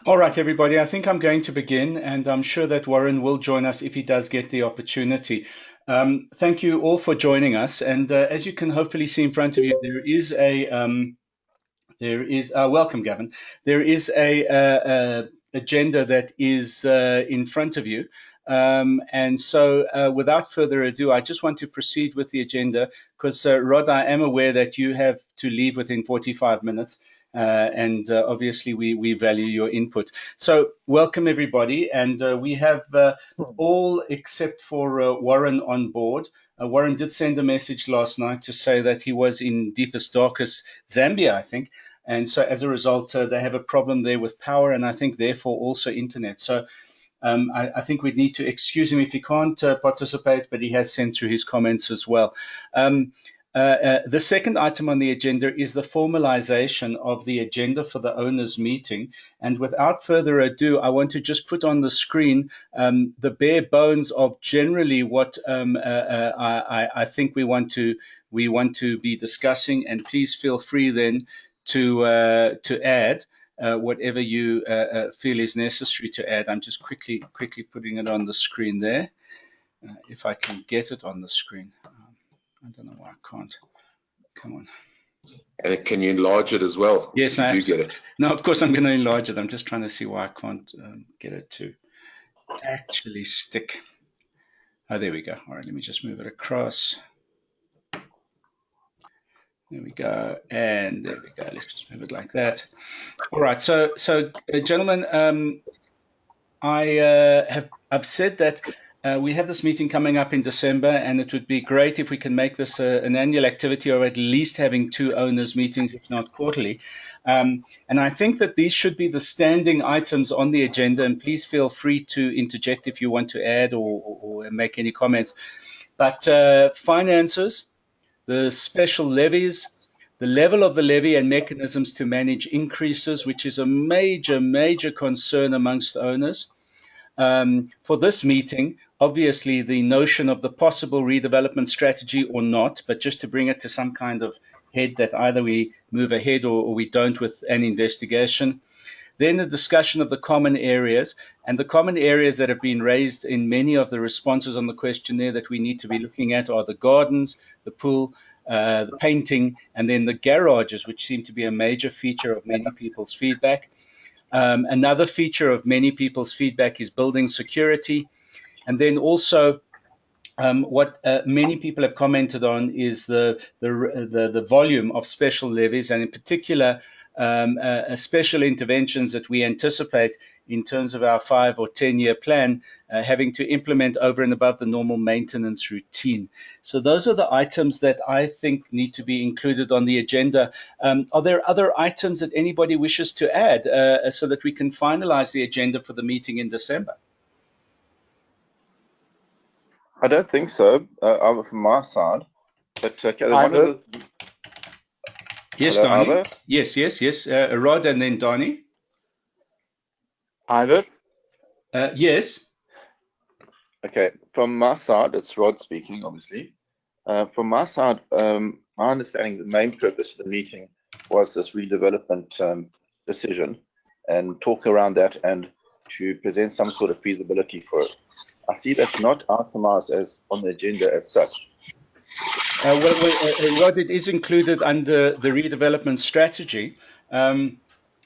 All right, everybody, I think I'm going to begin, and I'm sure that Warren will join us if he does get the opportunity. Thank you all for joining us. And as you can hopefully see in front of you, welcome, Gavin. There is a agenda that is in front of you. And so without further ado, I just want to proceed with the agenda because, Rod, I am aware that you have to leave within 45 minutes. And obviously, we value your input. So welcome, everybody. And we have all except for Warren on board. Warren did send a message last night to say that he was in deepest, darkest Zambia, I think. And so as a result, they have a problem there with power and I think therefore also internet. So I think we'd need to excuse him if he can't participate, but he has sent through his comments as well. The second item on the agenda is the formalization of the agenda for the owners' meeting. And without further ado, I want to just put on the screen the bare bones of generally what I think we want to be discussing. And please feel free then to add whatever you feel is necessary to add. I'm just quickly putting it on the screen there, if I can get it on the screen. I don't know why I can't. Come on. And can you enlarge it as well? Yes, I do get it. No, of course I'm going to enlarge it. I'm just trying to see why I can't get it to actually stick. Oh, there we go. All right, let me just move it across. There we go, and there we go. Let's just move it like that. All right. So gentlemen, I've said that we have this meeting coming up in December, and it would be great if we can make this an annual activity, or at least having 2 owners' meetings, if not quarterly. And I think that these should be the standing items on the agenda. And please feel free to interject if you want to add or make any comments. But finances, the special levies, the level of the levy and mechanisms to manage increases, which is a major concern amongst owners. For this meeting, obviously the notion of the possible redevelopment strategy or not, but just to bring it to some kind of head that either we move ahead or we don't with an investigation. Then the discussion of the common areas, and the common areas that have been raised in many of the responses on the questionnaire that we need to be looking at are the gardens, the pool, the painting, and then the garages, which seem to be a major feature of many people's feedback. Another feature of many people's feedback is building security. And then also what many people have commented on is the volume of special levies, and in particular special interventions that we anticipate in terms of our 5 or 10 year plan, having to implement over and above the normal maintenance routine. So those are the items that I think need to be included on the agenda. Are there other items that anybody wishes to add so that we can finalize the agenda for the meeting in December? I don't think so, from my side. But yes, hello, Donnie. Yes. Rod and then Donnie. Ivor? Yes. Okay, from my side, it's Rod speaking, obviously. From my side, my understanding the main purpose of the meeting was this redevelopment decision and talk around that and to present some sort of feasibility for it. I see that's not itemized as on the agenda as such. Rod, it is included under the redevelopment strategy. And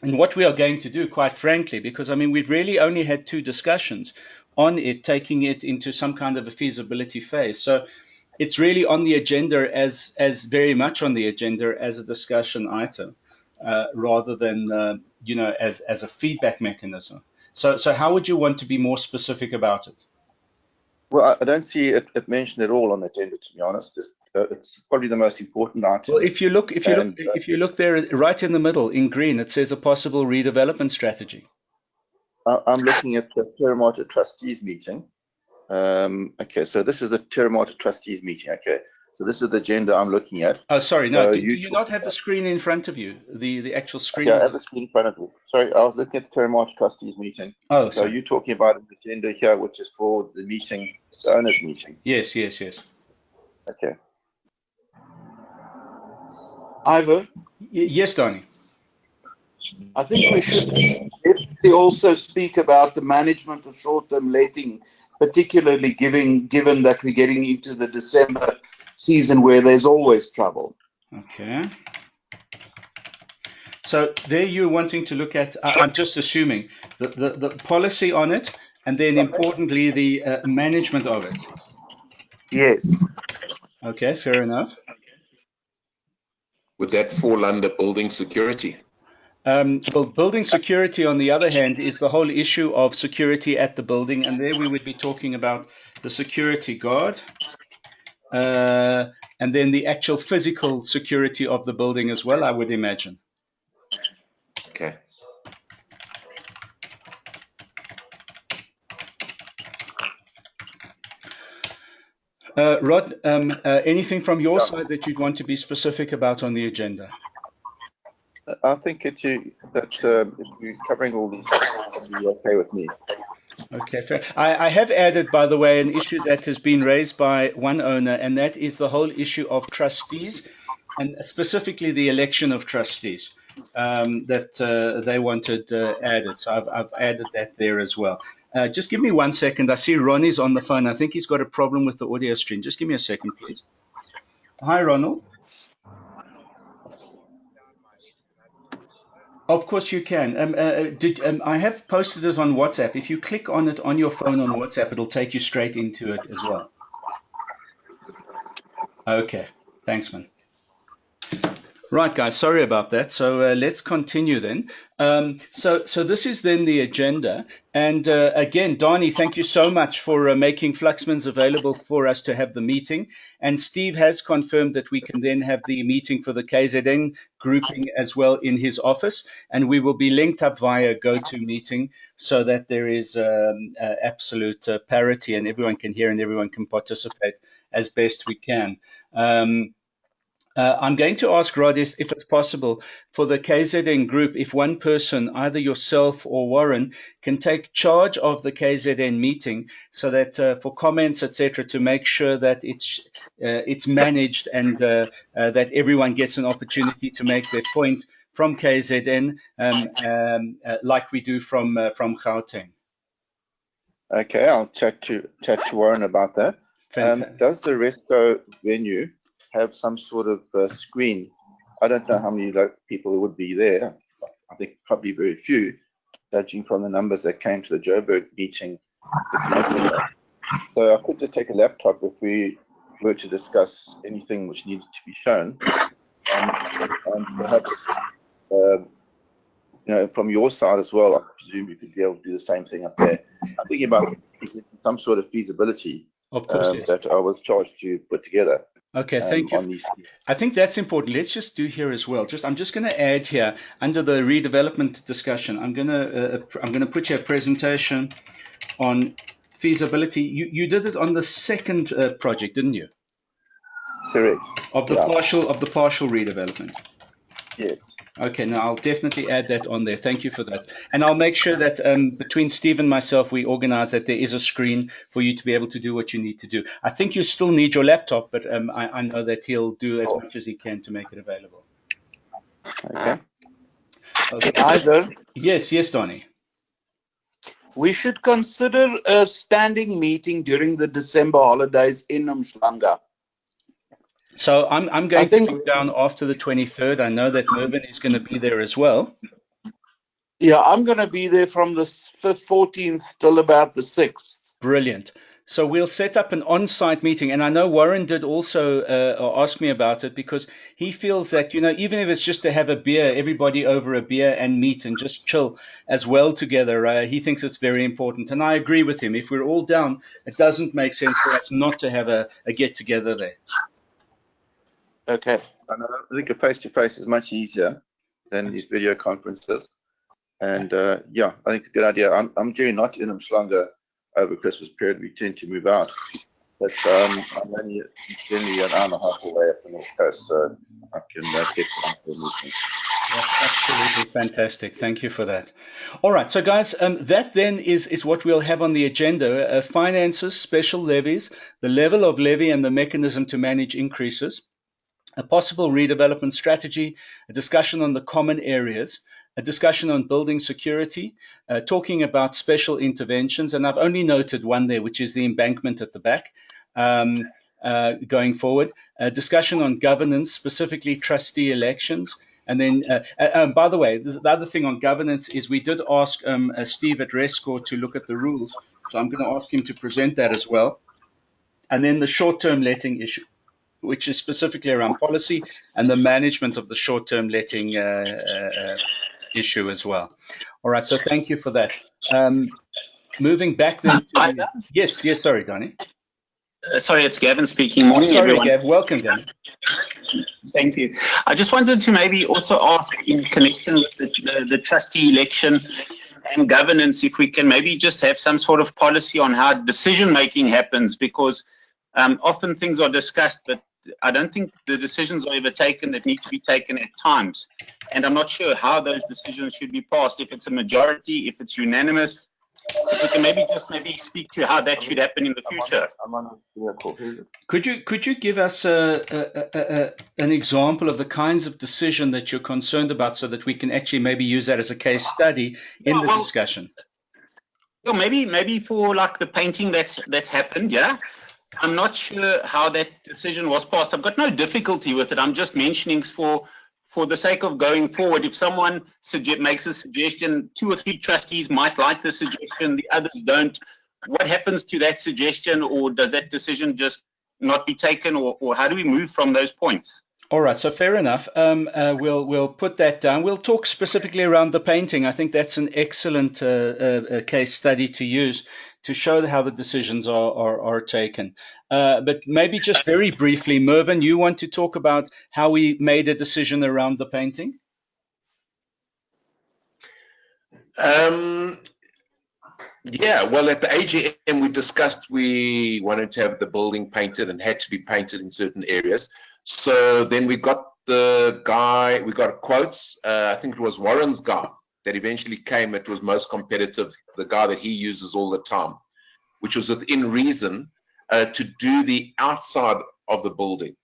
what we are going to do, quite frankly, because I mean, we've really only had 2 discussions on it, taking it into some kind of a feasibility phase. So it's really on the agenda as very much on the agenda as a discussion item, rather than as a feedback mechanism. So how would you want to be more specific about it? Well, I don't see it mentioned at all on the agenda, to be honest. It's probably the most important item. Well, if you look there, right in the middle in green, it says a possible redevelopment strategy. I'm looking at the Terra Mare Trustees meeting. Okay, so this is the Terra Mare Trustees meeting. Okay, So this is the agenda I'm looking at. Oh, sorry. So No, do you not have the screen in front of you? The actual screen? Okay, I have the screen in front of me. Sorry, I was looking at the Terra Mare Trustees meeting. Oh, So sorry. you're talking about an agenda here, which is for the meeting, the owners' meeting. Yes, yes, yes. Okay. Ivor, Yes, Donnie. I think we should definitely also speak about the management of short-term letting, particularly given that we're getting into the December season where there's always trouble. Okay. So there you're wanting to look at, I'm just assuming, the policy on it, and then importantly, the management of it. Yes. Okay, fair enough. Would that fall under building security? Well, building security, on the other hand, is the whole issue of security at the building, and there we would be talking about the security guard, and then the actual physical security of the building as well, I would imagine. Okay. Rod, anything from your side that you'd want to be specific about on the agenda? I think that if you're covering all these, it'll be okay with me. Okay, fair. I have added, by the way, an issue that has been raised by one owner, and that is the whole issue of trustees, and specifically the election of trustees that they wanted added. So I've added that there as well. Just give me 1 second. I see Ronnie's on the phone. I think he's got a problem with the audio stream. Just give me a second, please. Hi, Ronald. Of course you can. I have posted it on WhatsApp. If you click on it on your phone on WhatsApp, it'll take you straight into it as well. Okay. Thanks, man. Right, guys, sorry about that. So let's continue then. So this is then the agenda. And again, Donnie, thank you so much for making Fluxmans available for us to have the meeting. And Steve has confirmed that we can then have the meeting for the KZN grouping as well in his office. And we will be linked up via GoToMeeting so that there is absolute parity and everyone can hear and everyone can participate as best we can. I'm going to ask Rod if it's possible for the KZN group, if one person, either yourself or Warren, can take charge of the KZN meeting so that for comments, etc., to make sure that it's managed and that everyone gets an opportunity to make their point from KZN like we do from Gauteng. Okay, I'll chat to Warren about that. Does the Resco venue have some sort of screen? I don't know how many people would be there. I think probably very few, judging from the numbers that came to the Joburg meeting 6 months ago. So I could just take a laptop if we were to discuss anything which needed to be shown, and perhaps from your side as well. I presume you could be able to do the same thing up there. I'm thinking about some sort of feasibility, of course, yes, that I was charged to put together. Okay, thank you. On these. I think that's important. Let's just do here as well. I'm just going to add here under the redevelopment discussion. I'm going to put here a presentation on feasibility. You did it on the second project, didn't you? Correct. Of the partial redevelopment. Yes. Okay, now I'll definitely add that on there. Thank you for that. And I'll make sure that between Steve and myself, we organize that there is a screen for you to be able to do what you need to do. I think you still need your laptop, but I know that he'll do as much as he can to make it available. Okay. Ivor? Yes, Donnie. We should consider a standing meeting during the December holidays in Umhlanga. So I'm going to be down after the 23rd. I know that Mervyn is going to be there as well. Yeah, I'm going to be there from the 14th till about the 6th. Brilliant. So we'll set up an on-site meeting. And I know Warren did also ask me about it because he feels that, even if it's just to have a beer, everybody over a beer and meet and just chill as well together, he thinks it's very important. And I agree with him. If we're all down, it doesn't make sense for us not to have a get-together there. Okay. I think a face-to-face is much easier than these video conferences. And I think it's a good idea. I'm generally not in Umhlanga over Christmas period. We tend to move out. but I'm only generally an hour and a half away up the north coast, so I can get to the meeting. That's absolutely fantastic. Thank you for that. All right, so guys, that then is what we'll have on the agenda: finances, special levies, the level of levy, and the mechanism to manage increases. A possible redevelopment strategy, a discussion on the common areas, a discussion on building security, talking about special interventions, and I've only noted one there, which is the embankment at the back. Going forward, a discussion on governance, specifically trustee elections. And then, by the way, the other thing on governance is we did ask Steve at Rescore to look at the rules. So I'm going to ask him to present that as well. And then the short-term letting issue, which is specifically around policy and the management of the short-term letting issue as well. All right, so thank you for that. Moving back then to yes, sorry, Donnie. Sorry, it's Gavin speaking. Morning, sorry, everyone. Gav. Welcome, Gavin. Thank you. I just wanted to maybe also ask in connection with the trustee election and governance, if we can maybe just have some sort of policy on how decision-making happens, because often things are discussed, but I don't think the decisions are ever taken that need to be taken at times. And I'm not sure how those decisions should be passed, if it's a majority, if it's unanimous. So if we can maybe speak to how that should happen in the future. Could you give us an example of the kinds of decision that you're concerned about, so that we can actually maybe use that as a case study in the discussion? Well, maybe for like the painting that's happened, yeah. I'm not sure how that decision was passed. I've got no difficulty with it. I'm just mentioning for the sake of going forward, if someone makes a suggestion, 2 or 3 trustees might like the suggestion, the others don't. What happens to that suggestion, or does that decision just not be taken, or how do we move from those points? All right, so fair enough. We'll put that down. We'll talk specifically around the painting. I think that's an excellent case study to use to show how the decisions are taken. But maybe just very briefly, Mervyn, you want to talk about how we made a decision around the painting? Yeah, well, at the AGM, we discussed we wanted to have the building painted and had to be painted in certain areas. So then we got quotes. I think it was Warren's guy that eventually came. It was most competitive, the guy that he uses all the time, which was within reason to do the outside of the building.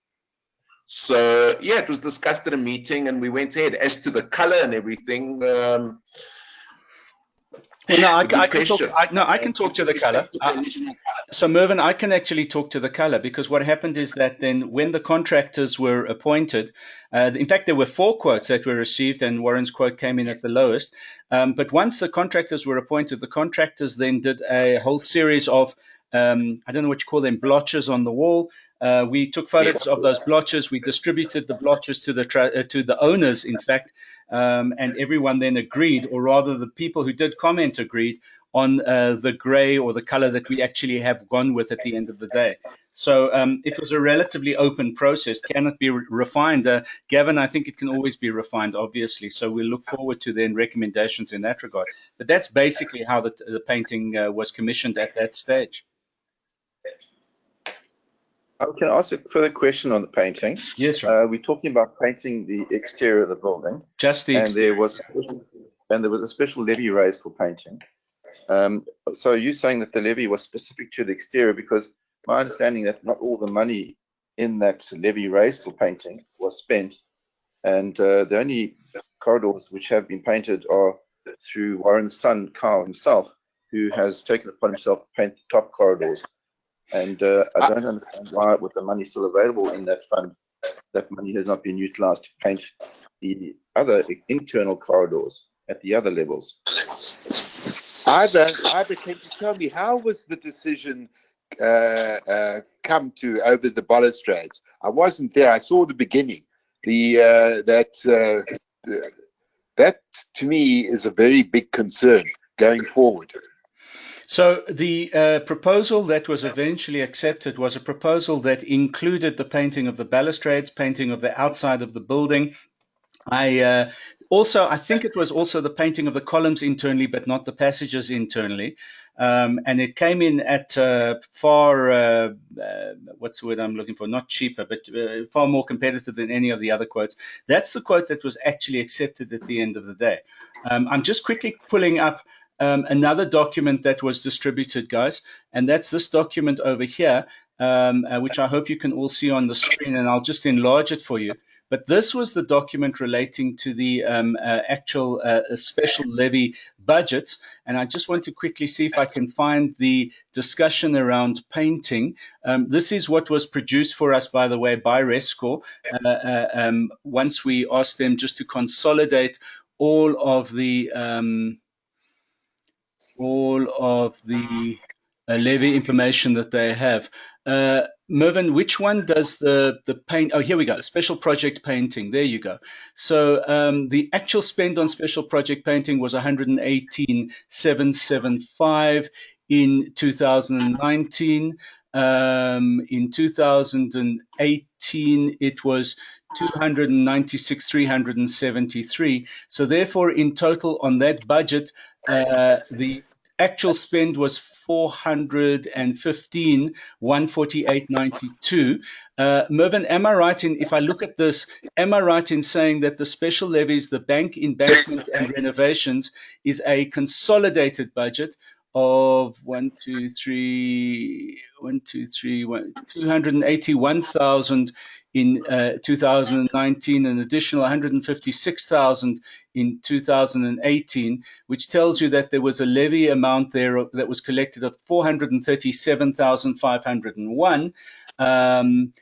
So yeah, it was discussed at a meeting, and we went ahead. As to the color and everything, well, no, I can talk to the color. So Mervyn, I can actually talk to the color, because what happened is that then when the contractors were appointed, in fact, there were 4 quotes that were received, and Warren's quote came in at the lowest. But once the contractors were appointed, the contractors then did a whole series of, I don't know what you call them, blotches on the wall. We took photos of those blotches. We distributed the blotches to the owners, in fact, and everyone then agreed, or rather the people who did comment agreed on the grey or the color that we actually have gone with at the end of the day. So it was a relatively open process. Can it be refined? Gavin, I think it can always be refined, obviously. So we look forward to then recommendations in that regard. But that's basically how the painting was commissioned at that stage. I can ask a further question on the painting. Yes, right. We're talking about painting the exterior of the building. Just the exterior. There was a special levy raised for painting. So you're saying that the levy was specific to the exterior, because my understanding that not all the money in that levy raised for painting was spent, and the only corridors which have been painted are through Warren's son, Carl himself, who has taken upon himself to paint the top corridors. And I don't understand why, with the money still available in that fund, that money has not been utilized to paint the other internal corridors at the other levels. Ida, can you tell me, how was the decision come to over the balustrades? I wasn't there. I saw the beginning. That to me is a very big concern going forward. So the proposal that was eventually accepted was a proposal that included the painting of the balustrades, painting of the outside of the building, I think it was also the painting of the columns internally, but not the passages internally. And it came in at far, what's the word I'm looking for? Not cheaper, but far more competitive than any of the other quotes. That's the quote that was actually accepted at the end of the day. I'm just quickly pulling up another document that was distributed, guys, and that's this document over here, which I hope you can all see on the screen, and I'll just enlarge it for you. But this was the document relating to the actual special levy budget. And I just want to quickly see if I can find the discussion around painting. This is what was produced for us, by the way, by Rescore. Once we asked them just to consolidate all of the levy information that they have. Mervyn, which one does the paint? Oh, here we go. Special project painting. There you go. So the actual spend on special project painting was 118,775 in 2019. In 2018, it was 296,373. So therefore, in total on that budget, the actual spend was 148.92. Mervyn, am I right in, if I look at this, am I right in saying that the special levies, the bank embankment and renovations, is a consolidated budget of 281,000 in 2019, an additional 156,000 in 2018, which tells you that there was a levy amount there that was collected of 437,501, and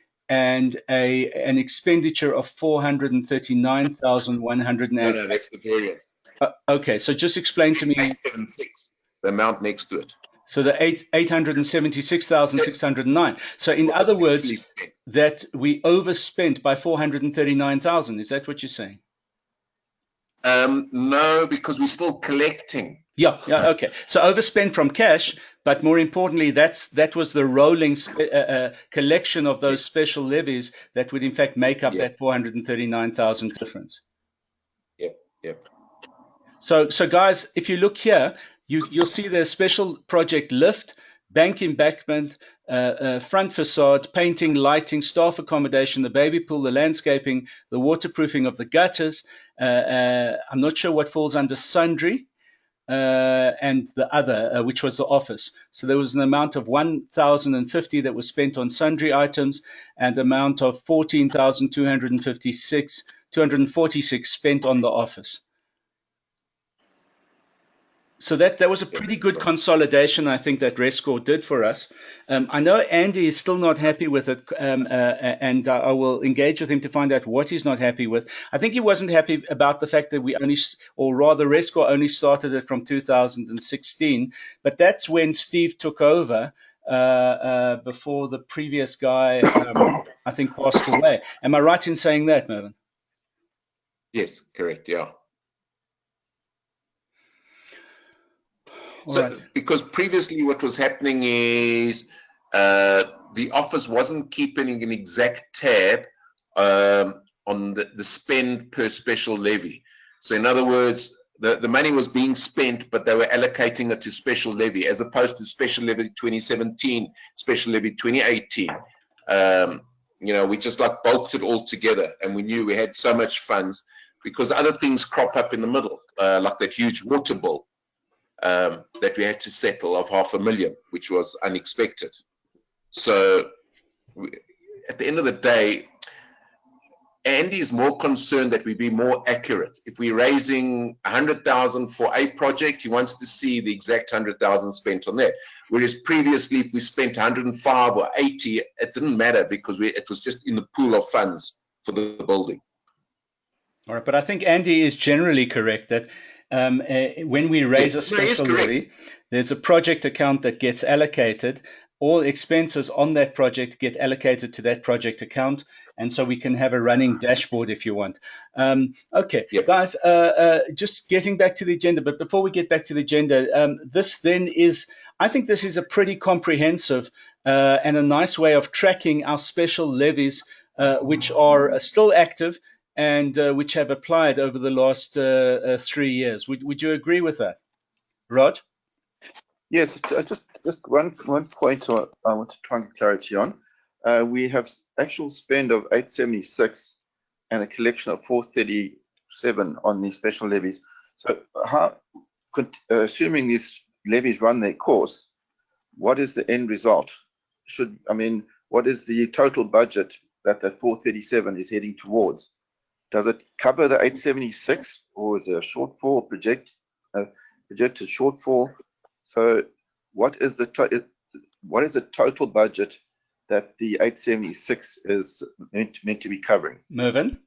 an expenditure of 439,108. No, that's the variant. Okay, so just explain to me. 876, the amount next to it. So the 876,609. So in other words, that we overspent by 439,000. Is that what you're saying? No, because we're still collecting. Yeah, okay. So overspent from cash, but more importantly, that was the rolling collection of those special levies that would in fact make up that 439,000 difference. Yep. So guys, if you look here, you'll see the special project lift, bank embankment, front facade, painting, lighting, staff accommodation, the baby pool, the landscaping, the waterproofing of the gutters. I'm not sure what falls under sundry, and the other, which was the office. So there was an amount of 1,050 that was spent on sundry items, and amount of 246 spent on the office. So that was a pretty good consolidation, I think, that Rescore did for us. I know Andy is still not happy with it, and I will engage with him to find out what he's not happy with. I think he wasn't happy about the fact that Rescore only started it from 2016, but that's when Steve took over before the previous guy, I think, passed away. Am I right in saying that, Mervyn? Yes, correct, yeah. All so, right. Because previously what was happening is the office wasn't keeping an exact tab on the spend per special levy. So in other words, the money was being spent, but they were allocating it to special levy as opposed to special levy 2017, special levy 2018. We just like bulked it all together, and we knew we had so much funds because other things crop up in the middle, like that huge water bill. That we had to settle of 500,000, which was unexpected. So at the end of the day, Andy is more concerned that we be more accurate. If we're raising 100,000 for a project, he wants to see the exact 100,000 spent on that. Whereas previously, if we spent 105 or 80, it didn't matter because it was just in the pool of funds for the building. All right, but I think Andy is generally correct that when we raise a special levy, there's a project account that gets allocated. All expenses on that project get allocated to that project account, and so we can have a running dashboard if you want. Okay, guys, just getting back to the agenda, but before we get back to the agenda, I think this is a pretty comprehensive and a nice way of tracking our special levies, which are still active and which have applied over the last 3 years. Would you agree with that, Rod? Yes, just one point I want to try and get clarity on. We have actual spend of 876 and a collection of 437 on these special levies. So how could, assuming these levies run their course, what is the end result? What is the total budget that the 437 is heading towards? Does it cover the 876, or is there a shortfall projected shortfall? So what is the total budget that the 876 is meant to be covering? Mervyn?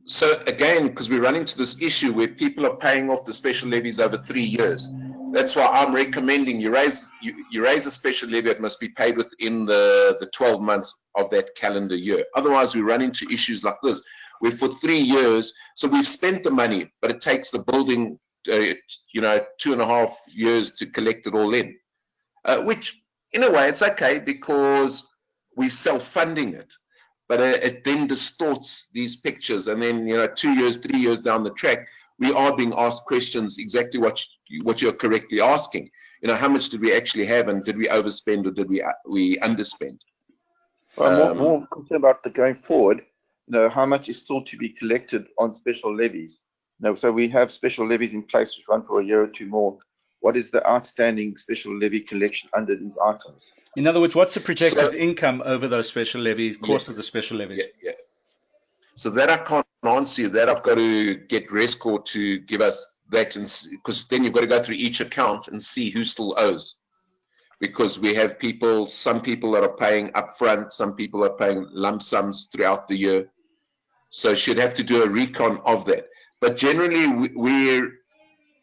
So again, because we run into this issue where people are paying off the special levies over 3 years. That's why I'm recommending you raise a special levy. It must be paid within the 12 months of that calendar year. Otherwise, we run into issues like this, where for 3 years, so we've spent the money, but it takes the building 2.5 years to collect it all in, which in a way it's okay because we're self-funding it, but it then distorts these pictures, and then 2 years, 3 years down the track, we are being asked questions exactly what you're correctly asking. How much did we actually have, and did we overspend, or did we underspend? Well, I'm more concerned about the going forward. How much is still to be collected on special levies? So we have special levies in place which run for a year or two more. What is the outstanding special levy collection under these items? In other words, what's the projected income over those special levies, cost of the special levies? Yeah. So that I can't answer you. That I've got to get Rescore to give us that, because then you've got to go through each account and see who still owes. Because we have some people that are paying upfront, some people are paying lump sums throughout the year. So should have to do a recon of that. But generally,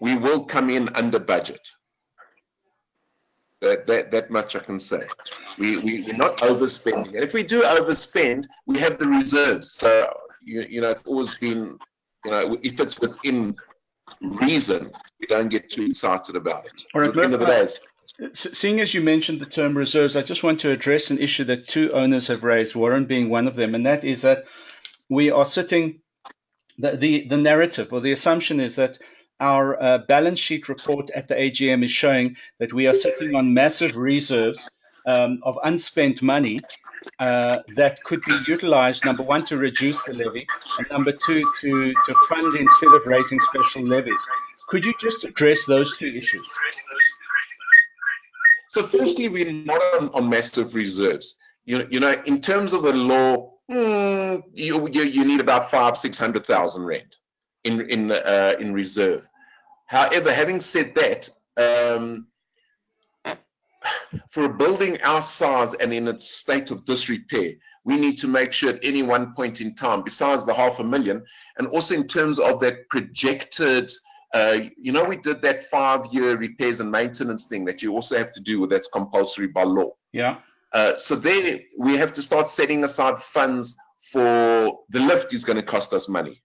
we will come in under budget. That much I can say. We're not overspending. And if we do overspend, we have the reserves. So, it's always been, if it's within reason, we don't get too excited about it. All right, at the end of the day, seeing as you mentioned the term reserves, I just want to address an issue that two owners have raised, Warren being one of them, and that is that we are sitting, the narrative or the assumption is that our balance sheet report at the AGM is showing that we are sitting on massive reserves of unspent money that could be utilized, number one, to reduce the levy, and number two, to fund instead of raising special levies. Could you just address those two issues? So firstly, we're not on massive reserves. In terms of the law, you need about 500,000-600,000 rand in reserve. However, having said that, for a building our size and in its state of disrepair, we need to make sure at any one point in time, besides the 500,000, and also in terms of that projected, we did that 5-year repairs and maintenance thing that you also have to do with, that's compulsory by law. Yeah. So there we have to start setting aside funds for the lift is going to cost us money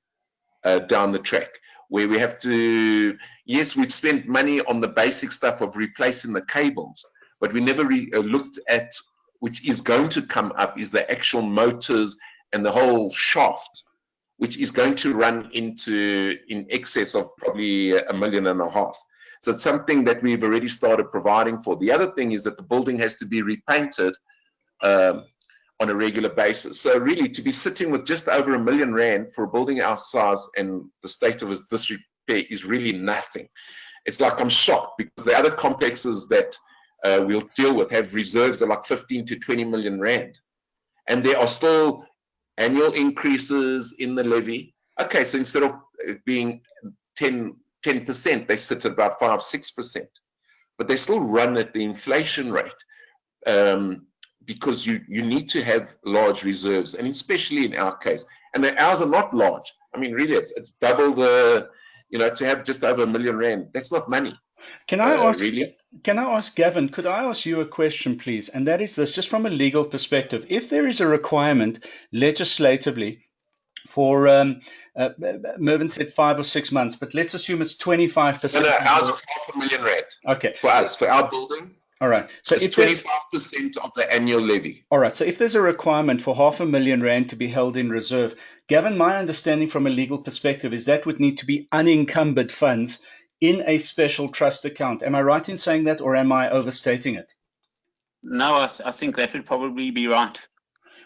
down the track, where we have to, yes, we've spent money on the basic stuff of replacing the cables, but we never looked at, which is going to come up, is the actual motors and the whole shaft, which is going to run in excess of probably 1.5 million. So it's something that we've already started providing for. The other thing is that the building has to be repainted on a regular basis. So really, to be sitting with just over 1 million rand for a building our size and the state of its disrepair is really nothing. It's like I'm shocked, because the other complexes that we'll deal with have reserves of like 15 to 20 million rand. And there are still annual increases in the levy. Okay, so instead of being 10%, they sit at about 5-6%. But they still run at the inflation rate. Because you need to have large reserves, and especially in our case. And ours are not large. I mean, really, it's double the, to have just over 1 million rand, that's not money. Can I ask, really? Can I ask Gavin, could I ask you a question, please? And that is this, just from a legal perspective. If there is a requirement legislatively for, Mervyn said 5 or 6 months, but let's assume it's 25%. No, ours is 500,000 rand. Okay. For us, for our building. All right. So It's if there's 25% of the annual levy. all right. So if there's a requirement for R500,000 to be held in reserve, Gavin, my understanding from a legal perspective is that would need to be unencumbered funds in a special trust account. Am I right in saying that, or am I overstating it? No, I think that would probably be right.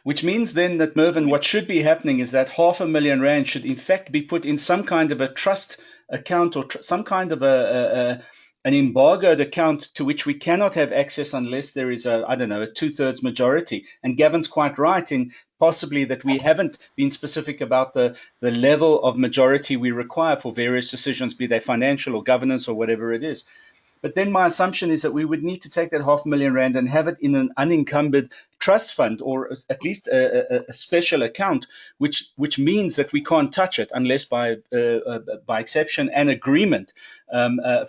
Which means then that, Mervyn, what should be happening is that R500,000 should in fact be put in some kind of a trust account or some kind of an embargoed account to which we cannot have access unless there is a, I don't know, a 2/3 majority. And Gavin's quite right in possibly that we haven't been specific about the level of majority we require for various decisions, be they financial or governance or whatever it is. But then my assumption is that we would need to take that R500,000 and have it in an unencumbered trust fund, or at least a special account, which means that we can't touch it unless by exception and agreement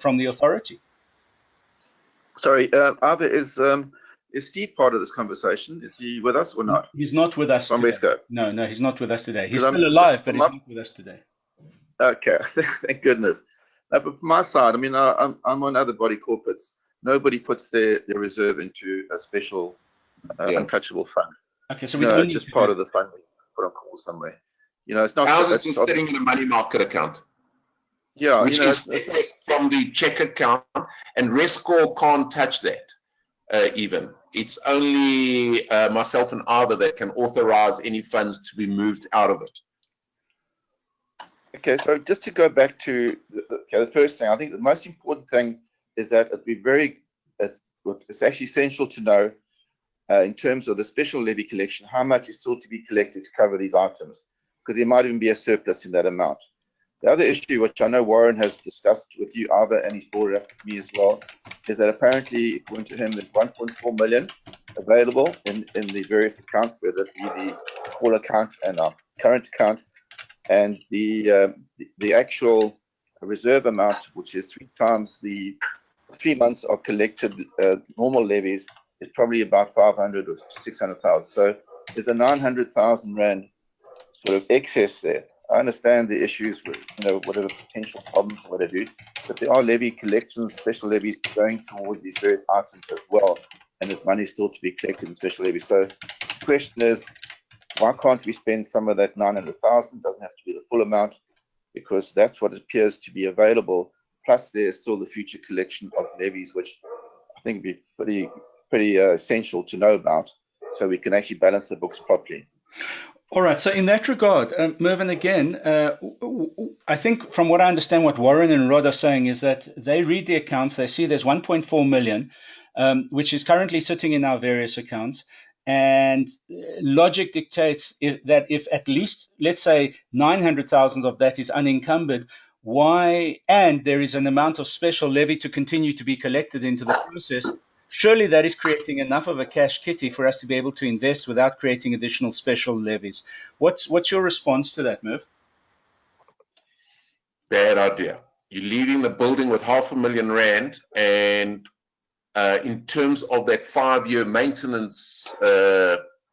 from the authority. Sorry, Ava, is Steve part of this conversation? Is he with us or not? He's not with us From today. Wesco? No, he's not with us today. He's 'Cause still alive, but he's not with us today. Okay, thank goodness. But from my side, I mean, I'm on other body corporates. Nobody puts their reserve into a special untouchable fund. Okay, so we No, don't it's need just to part do of the fund we put on call somewhere. You know, it's not. Ours is it's just not- sitting in a money market account, yeah, which you know, is separate from the check account, and Rescore can't touch that even. It's only myself and Ava that can authorize any funds to be moved out of it. okay, so just to go back to the first thing, I think the most important thing is that it'd be it's actually essential to know in terms of the special levy collection, how much is still to be collected to cover these items, because there might even be a surplus in that amount. The other issue, which I know Warren has discussed with you, Ava, and he's brought it up with me as well, is that apparently, according to him, there's 1.4 million available in the various accounts, whether it be the call account and our current account, and the actual reserve amount, which is 3 times the 3 months of collected normal levies, is probably about 500 or 600,000. So there's a 900,000 rand sort of excess there. I understand the issues with, whatever potential problems or whatever, but there are levy collections, special levies going towards these various items as well, and there's money still to be collected in special levies. So the question is, why can't we spend some of that 900,000? Doesn't have to be the full amount, because that's what appears to be available. Plus, there's still the future collection of levies, which I think would be pretty essential to know about, so we can actually balance the books properly. All right. So in that regard, Mervyn, again, I think from what I understand, what Warren and Rod are saying is that they read the accounts, they see there's 1.4 million, which is currently sitting in our various accounts. And logic dictates that if at least, let's say, 900,000 of that is unencumbered, and there is an amount of special levy to continue to be collected into the process, surely that is creating enough of a cash kitty for us to be able to invest without creating additional special levies. What's your response to that, Merv? Bad idea. You're leaving the building with R500,000, and in terms of that 5-year maintenance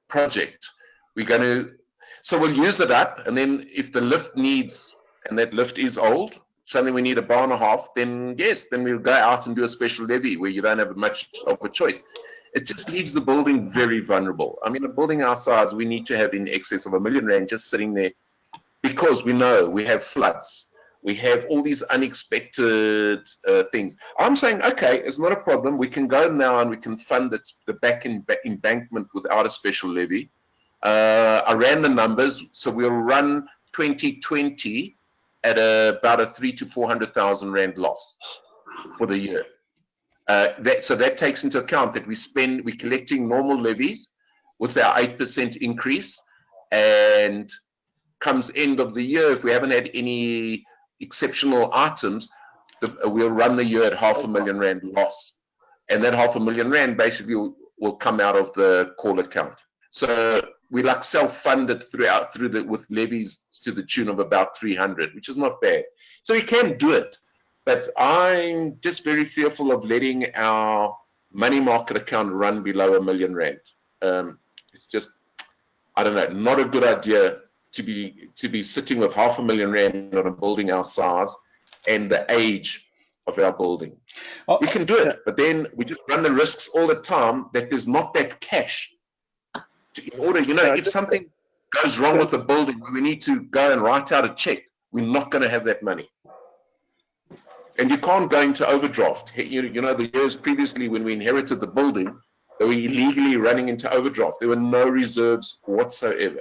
project, we'll use it up, and then if the lift needs, and that lift is old, suddenly we need a bar and a half, then we'll go out and do a special levy where you don't have much of a choice. It just leaves the building very vulnerable. I mean, a building our size, we need to have in excess of R1 million just sitting there, because we know we have floods. We have all these unexpected things. I'm saying, okay, it's not a problem. We can go now and we can fund the back embankment without a special levy. I ran the numbers, so we'll run 2020 at about a 300,000 to 400,000 rand loss for the year. So that takes into account that we're collecting normal levies with our 8% increase, and comes end of the year, if we haven't had any exceptional items, we'll run the year at R500,000 rand loss, and that R500,000 rand basically will come out of the call account. So we like self-funded with levies to the tune of about 300, which is not bad. So we can do it, but I'm just very fearful of letting our money market account run below R1 million. It's just, I don't know, not a good idea to be sitting with R500,000 on a building our size and the age of our building. Oh, We can do it, but then we just run the risks all the time that there's not that cash in order. If something goes wrong with the building, we need to go and write out a check. We're not going to have that money. And you can't go into overdraft. The years previously when we inherited the building, they were illegally running into overdraft. There were no reserves whatsoever.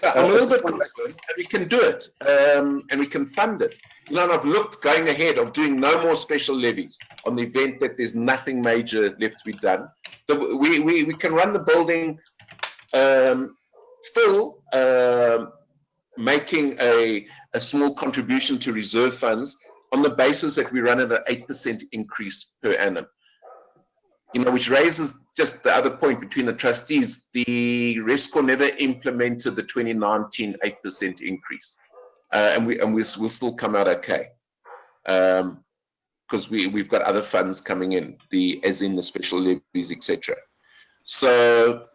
I'm a little bit concerned that we can do it, and we can fund it. And I've looked going ahead of doing no more special levies on the event that there's nothing major left to be done. So we can run the building still making a small contribution to reserve funds on the basis that we run at an 8% increase per annum. Which raises just the other point between the trustees. The RESCO never implemented the 2019 8% increase, and we'll still come out okay, because we've got other funds coming in, as in the special levies, etc. So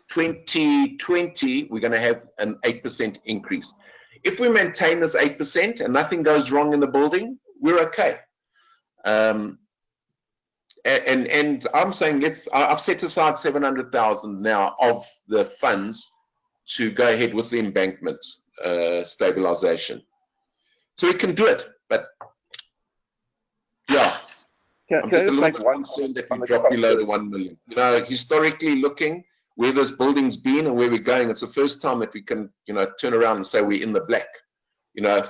2020 we're going to have an 8% increase. If we maintain this 8% and nothing goes wrong in the building, we're okay. And I'm saying I've set aside 700,000 now of the funds to go ahead with the embankment stabilization. So we can do it, but yeah, I'm just a little bit concerned that we drop below the 1 million. Historically looking where this building's been and where we're going, it's the first time that we can, turn around and say we're in the black.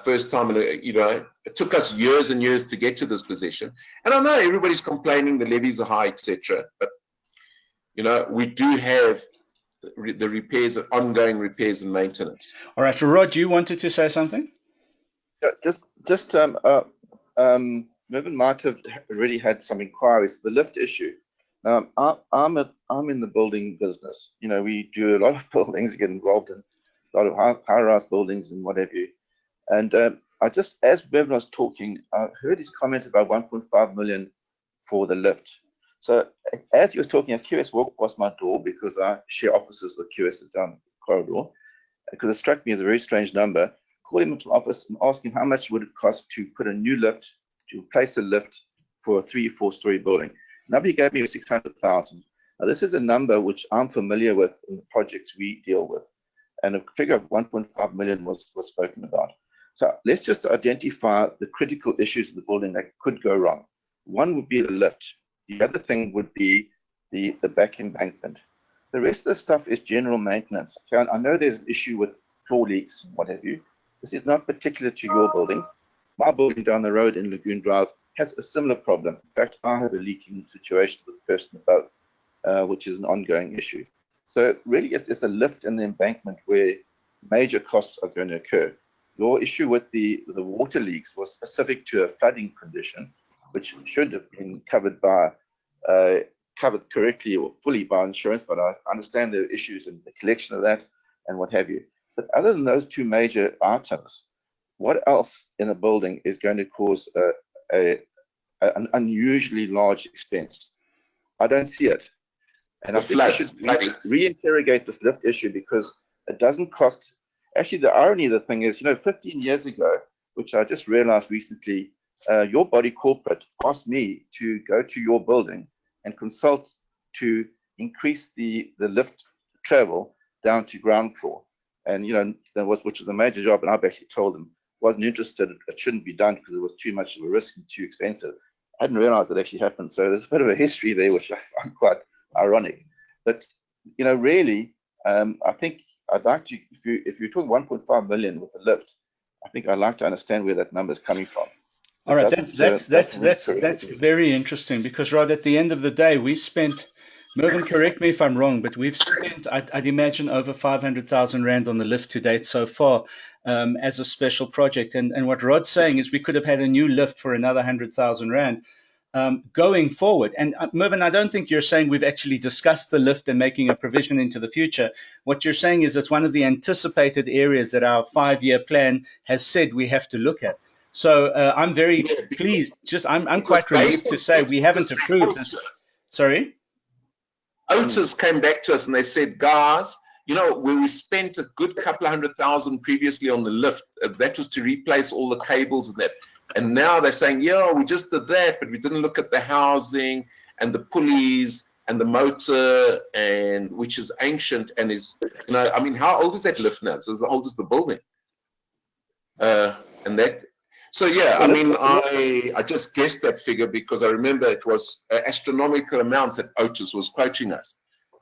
First time, it took us years and years to get to this position. And I know everybody's complaining the levies are high, etc. But, we do have the repairs, ongoing repairs and maintenance. All right. So, Rod, you wanted to say something? Mervyn might have already had some inquiries. The lift issue. I'm in the building business. We do a lot of buildings, get involved in a lot of high-rise buildings and what have you. And I just, as Mervyn was talking, I heard his comment about 1.5 million for the lift. So as he was talking, I was curious what was my door, because I share offices with QS down the corridor, because it struck me as a very strange number. Called him into office and asked him how much would it cost to put a new lift, to replace a lift for a 3 or 4 story building. Now he gave me 600,000. Now this is a number which I'm familiar with in the projects we deal with, and a figure of 1.5 million was spoken about. So let's just identify the critical issues of the building that could go wrong. One would be the lift. The other thing would be the back embankment. The rest of the stuff is general maintenance. Okay, I know there's an issue with floor leaks and what have you. This is not particular to your building. My building down the road in Lagoon Drive has a similar problem. In fact, I have a leaking situation with the person above, which is an ongoing issue. So really, it's the lift and the embankment where major costs are going to occur. Your issue with the water leaks was specific to a flooding condition, which should have been covered correctly or fully by insurance, but I understand the issues in the collection of that and what have you. But other than those 2 major items, what else in a building is going to cause an unusually large expense? I don't see it. And I think we should reinterrogate this lift issue, because it doesn't cost. Actually, the irony of the thing is, 15 years ago, which I just realized recently, your body corporate asked me to go to your building and consult to increase the lift travel down to ground floor. And, which was a major job. And I've actually told them, wasn't interested, it shouldn't be done because it was too much of a risk and too expensive. I hadn't realized it actually happened. So there's a bit of a history there, which I find quite ironic. But, really, I think I'd like to, if you're talking 1.5 million with the lift, I think I'd like to understand where that number is coming from. All right, that's very interesting, because, Rod, at the end of the day, we spent, Mervyn, correct me if I'm wrong, but we've spent, I'd imagine, over 500,000 Rand on the lift to date so far, as a special project. And what Rod's saying is we could have had a new lift for another 100,000 Rand. Going forward. And Mervyn, I don't think you're saying we've actually discussed the lift and making a provision into the future. What you're saying is it's one of the anticipated areas that our 5-year plan has said we have to look at. So I'm very pleased. I'm quite relieved to say we haven't approved this. Sorry? Otis came back to us and they said, guys, you know, where we spent a good couple of $100,000 previously on the lift, that was to replace all the cables and that. And now they're saying, yeah, we just did that, but we didn't look at the housing and the pulleys and the motor, and which is ancient and is, you know, I mean, how old is that lift now? It's as old as the building. And that, so yeah, I mean, I just guessed that figure because I remember it was astronomical amounts that Otis was quoting us.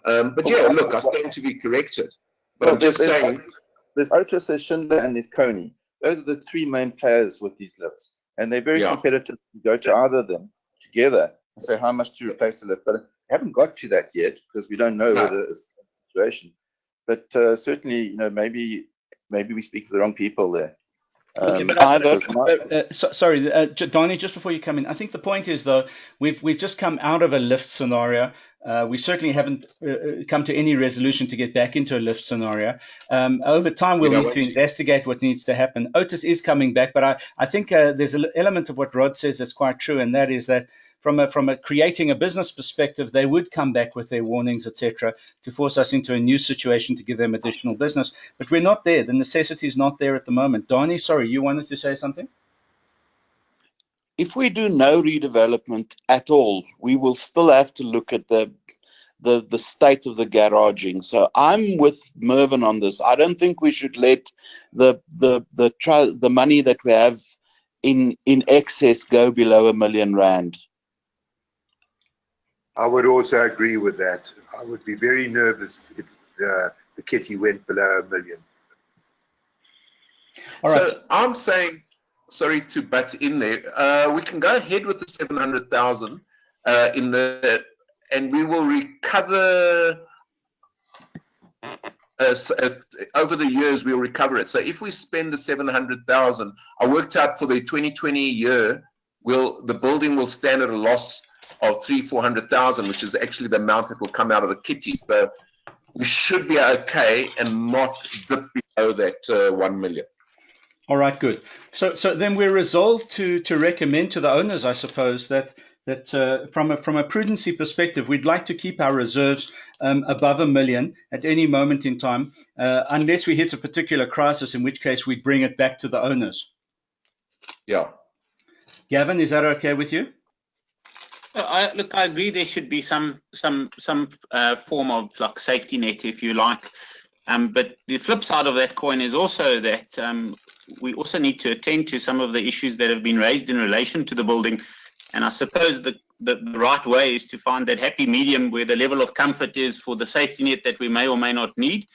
But yeah, look, I stand to be corrected. But I'm just saying. There's Otis, there's Schindler, and there's Coney. Those are the three main players with these lifts. And they're very competitive. You go to either of them together and say how much to replace the lift. But I haven't got to that yet because we don't know whether it's a situation. But certainly, you know, maybe we speak to the wrong people there. Sorry, Donnie, just before you come in, I think the point is, though, we've just come out of a lift scenario. We certainly haven't come to any resolution to get back into a lift scenario. Over time, we'll need to investigate what needs to happen. Otis is coming back, but I think there's an element of what Rod says that's quite true, and that is that from a creating a business perspective, they would come back with their warnings, etc., to force us into a new situation to give them additional business. But we're not there. The necessity is not there at the moment. Donnie, sorry, you wanted to say something? If we do no redevelopment at all, we will still have to look at the state of the garaging. So I'm with Mervyn on this. I don't think we should let the money that we have in excess go below R1 million. I would also agree with that. I would be very nervous if the kitty went below $1 million. All right. So I'm saying, sorry to butt in there, we can go ahead with the 700,000 and we will recover over the years. We'll recover it. So if we spend the 700,000, I worked out for the 2020 year, the building will stand at a loss of 300,000-400,000, which is actually the amount that will come out of the kitty. So we should be okay and not dip below that 1 million. All right, good. So then we're resolved to recommend to the owners, I suppose, that from a prudency perspective, we'd like to keep our reserves above $1 million at any moment in time, unless we hit a particular crisis, in which case we'd bring it back to the owners. Yeah. Gavin, is that okay with you? Look, I agree. There should be some form of like safety net, if you like. But the flip side of that coin is also that we also need to attend to some of the issues that have been raised in relation to the building. And I suppose the right way is to find that happy medium where the level of comfort is for the safety net that we may or may not need.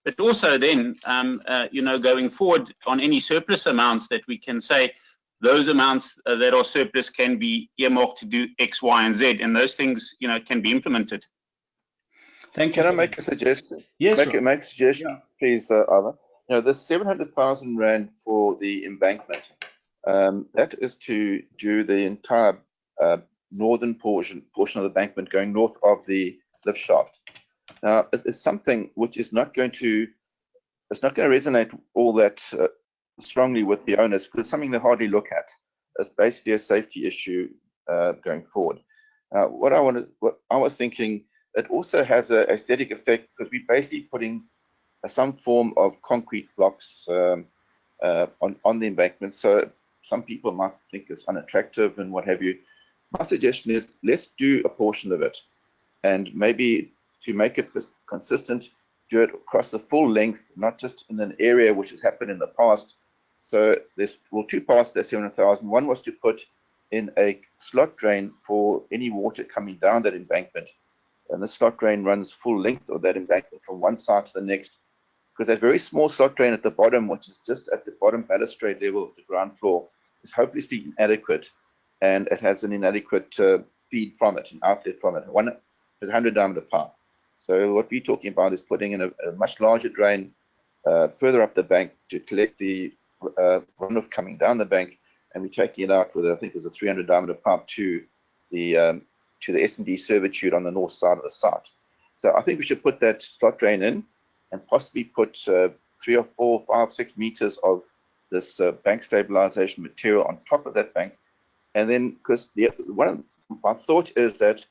But also then, going forward on any surplus amounts that we can say, those amounts that are surplus can be earmarked to do X, Y, and Z, and those things, can be implemented. Thank you. Can I make a suggestion? Yes. Make a suggestion, please, Ava. The 700,000 rand for the embankment, that is to do the entire northern portion of the embankment going north of the lift shaft. Now, it's something which is not going to resonate all that strongly with the owners, because it's something they hardly look at. It's basically a safety issue going forward. What I was thinking, it also has an aesthetic effect because we're basically putting some form of concrete blocks on the embankment. So some people might think it's unattractive and what have you. My suggestion is let's do a portion of it, and maybe to make it consistent, do it across the full length, not just in an area which has happened in the past. So there's two parts to that 700,000. One was to put in a slot drain for any water coming down that embankment. And the slot drain runs full length of that embankment from one side to the next. Because that very small slot drain at the bottom, which is just at the bottom balustrade level of the ground floor, is hopelessly inadequate. And it has an inadequate feed from it, an outlet from it. One has 100 diameter pipe. So what we're talking about is putting in a much larger drain further up the bank to collect the runoff coming down the bank, and we're taking it out with, I think, there's a 300 diameter pipe to the S&D servitude on the north side of the site. So I think we should put that slot drain in and possibly put 3 or 4, 5, 6 meters of this bank stabilization material on top of that bank. And then, because my thought is that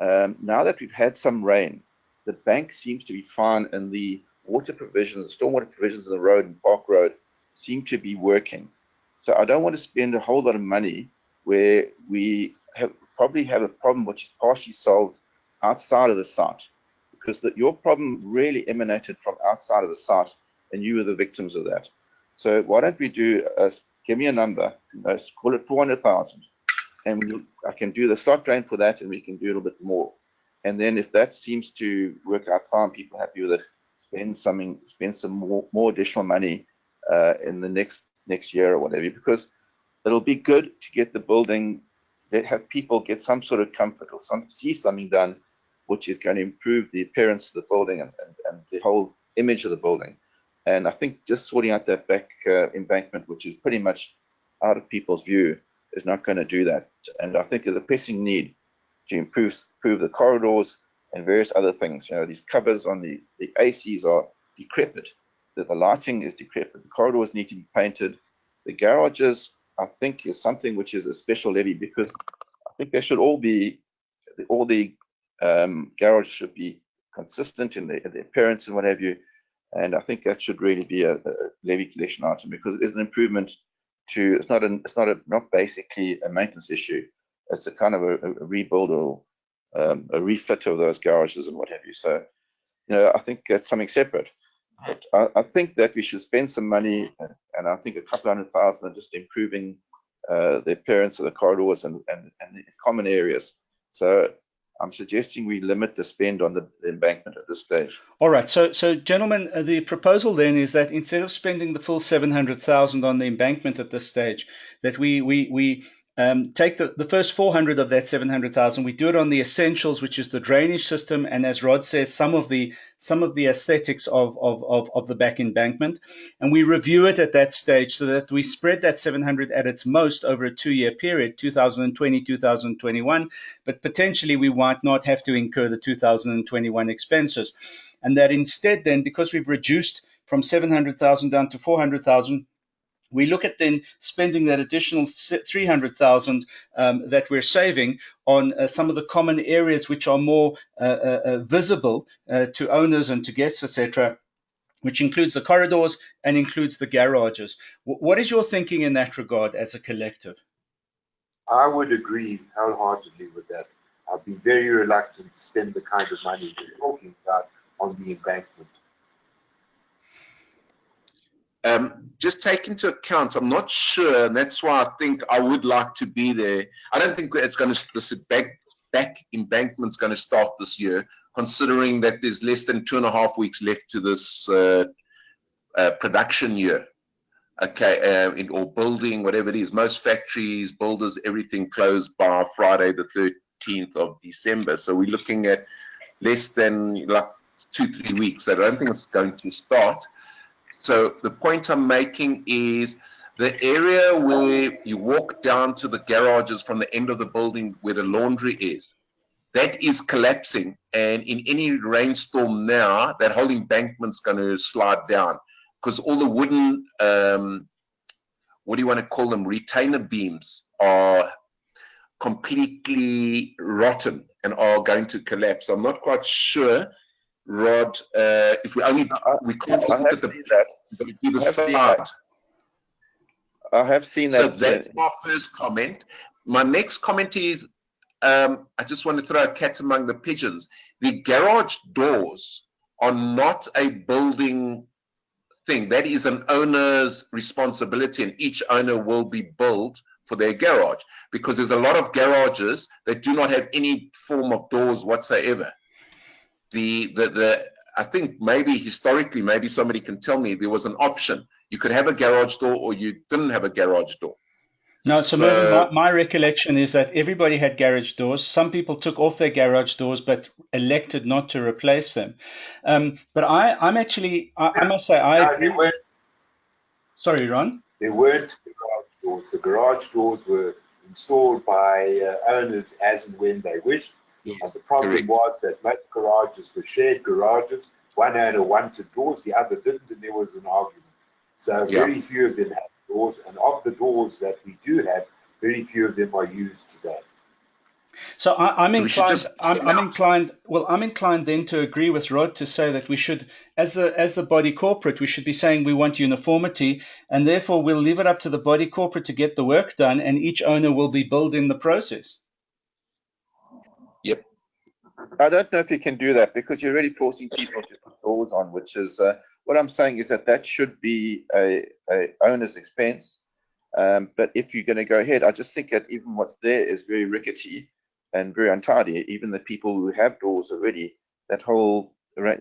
now that we've had some rain, the bank seems to be fine in the water provisions, stormwater provisions in the road and Park Road seem to be working. So I don't want to spend a whole lot of money where we probably have a problem which is partially solved outside of the site, because your problem really emanated from outside of the site, and you were the victims of that. So why don't we do, give me a number, let's call it 400,000, and I can do the slot drain for that, and we can do a little bit more. And then if that seems to work out fine, people are happy with it, spend some more additional money in the next year or whatever, because it'll be good to get the building, have people get some sort of comfort or see something done which is going to improve the appearance of the building and the whole image of the building. And I think just sorting out that back embankment, which is pretty much out of people's view, is not going to do that. And I think there's a pressing need to improve the corridors and various other things. You know, these covers on the ACs are decrepit. The lighting is decrepit. The corridors need to be painted. The garages, I think, is something which is a special levy, because I think they should all the garages should be consistent in the appearance and what have you. And I think that should really be a levy collection item, because it is an improvement to. It's not basically a maintenance issue. It's a kind of a rebuild or a refit of those garages and what have you. So, you know, I think that's something separate. But I think that we should spend some money, and I think a couple $100,000 on just improving the appearance of the corridors and the common areas. So I'm suggesting we limit the spend on the embankment at this stage. All right. So gentlemen, the proposal then is that instead of spending the full 700,000 on the embankment at this stage, that we take the first 400 of that 700,000. We do it on the essentials, which is the drainage system, and as Rod says, some of the aesthetics of the back embankment, and we review it at that stage so that we spread that 700 at its most over a 2-year period, 2020, 2021, but potentially we might not have to incur the 2021 expenses, and that instead then, because we've reduced from 700,000 down to 400,000. We look at then spending that additional 300,000 that we're saving on some of the common areas which are more visible to owners and to guests, etc., which includes the corridors and includes the garages. What is your thinking in that regard as a collective? I would agree wholeheartedly with that. I've been very reluctant to spend the kind of money we're talking about on the embankment. Just take into account, I'm not sure, and that's why I think I would like to be there. I don't think it's going to, this back embankment's going to start this year, considering that there's less than 2.5 weeks left to this production year. Okay, or building, whatever it is. Most factories, builders, everything closed by Friday the 13th of December. So we're looking at less than like 2-3 weeks. I don't think it's going to start. So the point I'm making is the area where you walk down to the garages from the end of the building where the laundry is, that is collapsing. And in any rainstorm now, that whole embankment's going to slide down, because all the wooden, what do you want to call them, retainer beams are completely rotten and are going to collapse. I'm not quite sure, Rod, if we only, we can't just look at the side. I have seen that. So that's my first comment. My next comment is, I just want to throw a cat among the pigeons. The garage doors are not a building thing. That is an owner's responsibility, and each owner will be billed for their garage, because there's a lot of garages that do not have any form of doors whatsoever. I think maybe historically, maybe somebody can tell me, there was an option. You could have a garage door or you didn't have a garage door. No, so Mervyn, my recollection is that everybody had garage doors. Some people took off their garage doors but elected not to replace them. But I'm actually, I must say, I agree. Sorry, Ron? There weren't garage doors. The garage doors were installed by owners as and when they wished. Yes, and the problem was that most garages were shared garages. One owner wanted doors, the other didn't, and there was an argument. So very few of them had doors, and of the doors that we do have, very few of them are used today. So I'm So we should inclined. just I'm inclined. Well, I'm inclined then to agree with Rod to say that we should, as the body corporate, we should be saying we want uniformity, and therefore we'll leave it up to the body corporate to get the work done, and each owner will be billed in the process. Yep. I don't know if you can do that because you're already forcing people to put doors on, which is what I'm saying is that should be a owner's expense. But if you're going to go ahead, I just think that even what's there is very rickety and very untidy. Even the people who have doors already, that whole,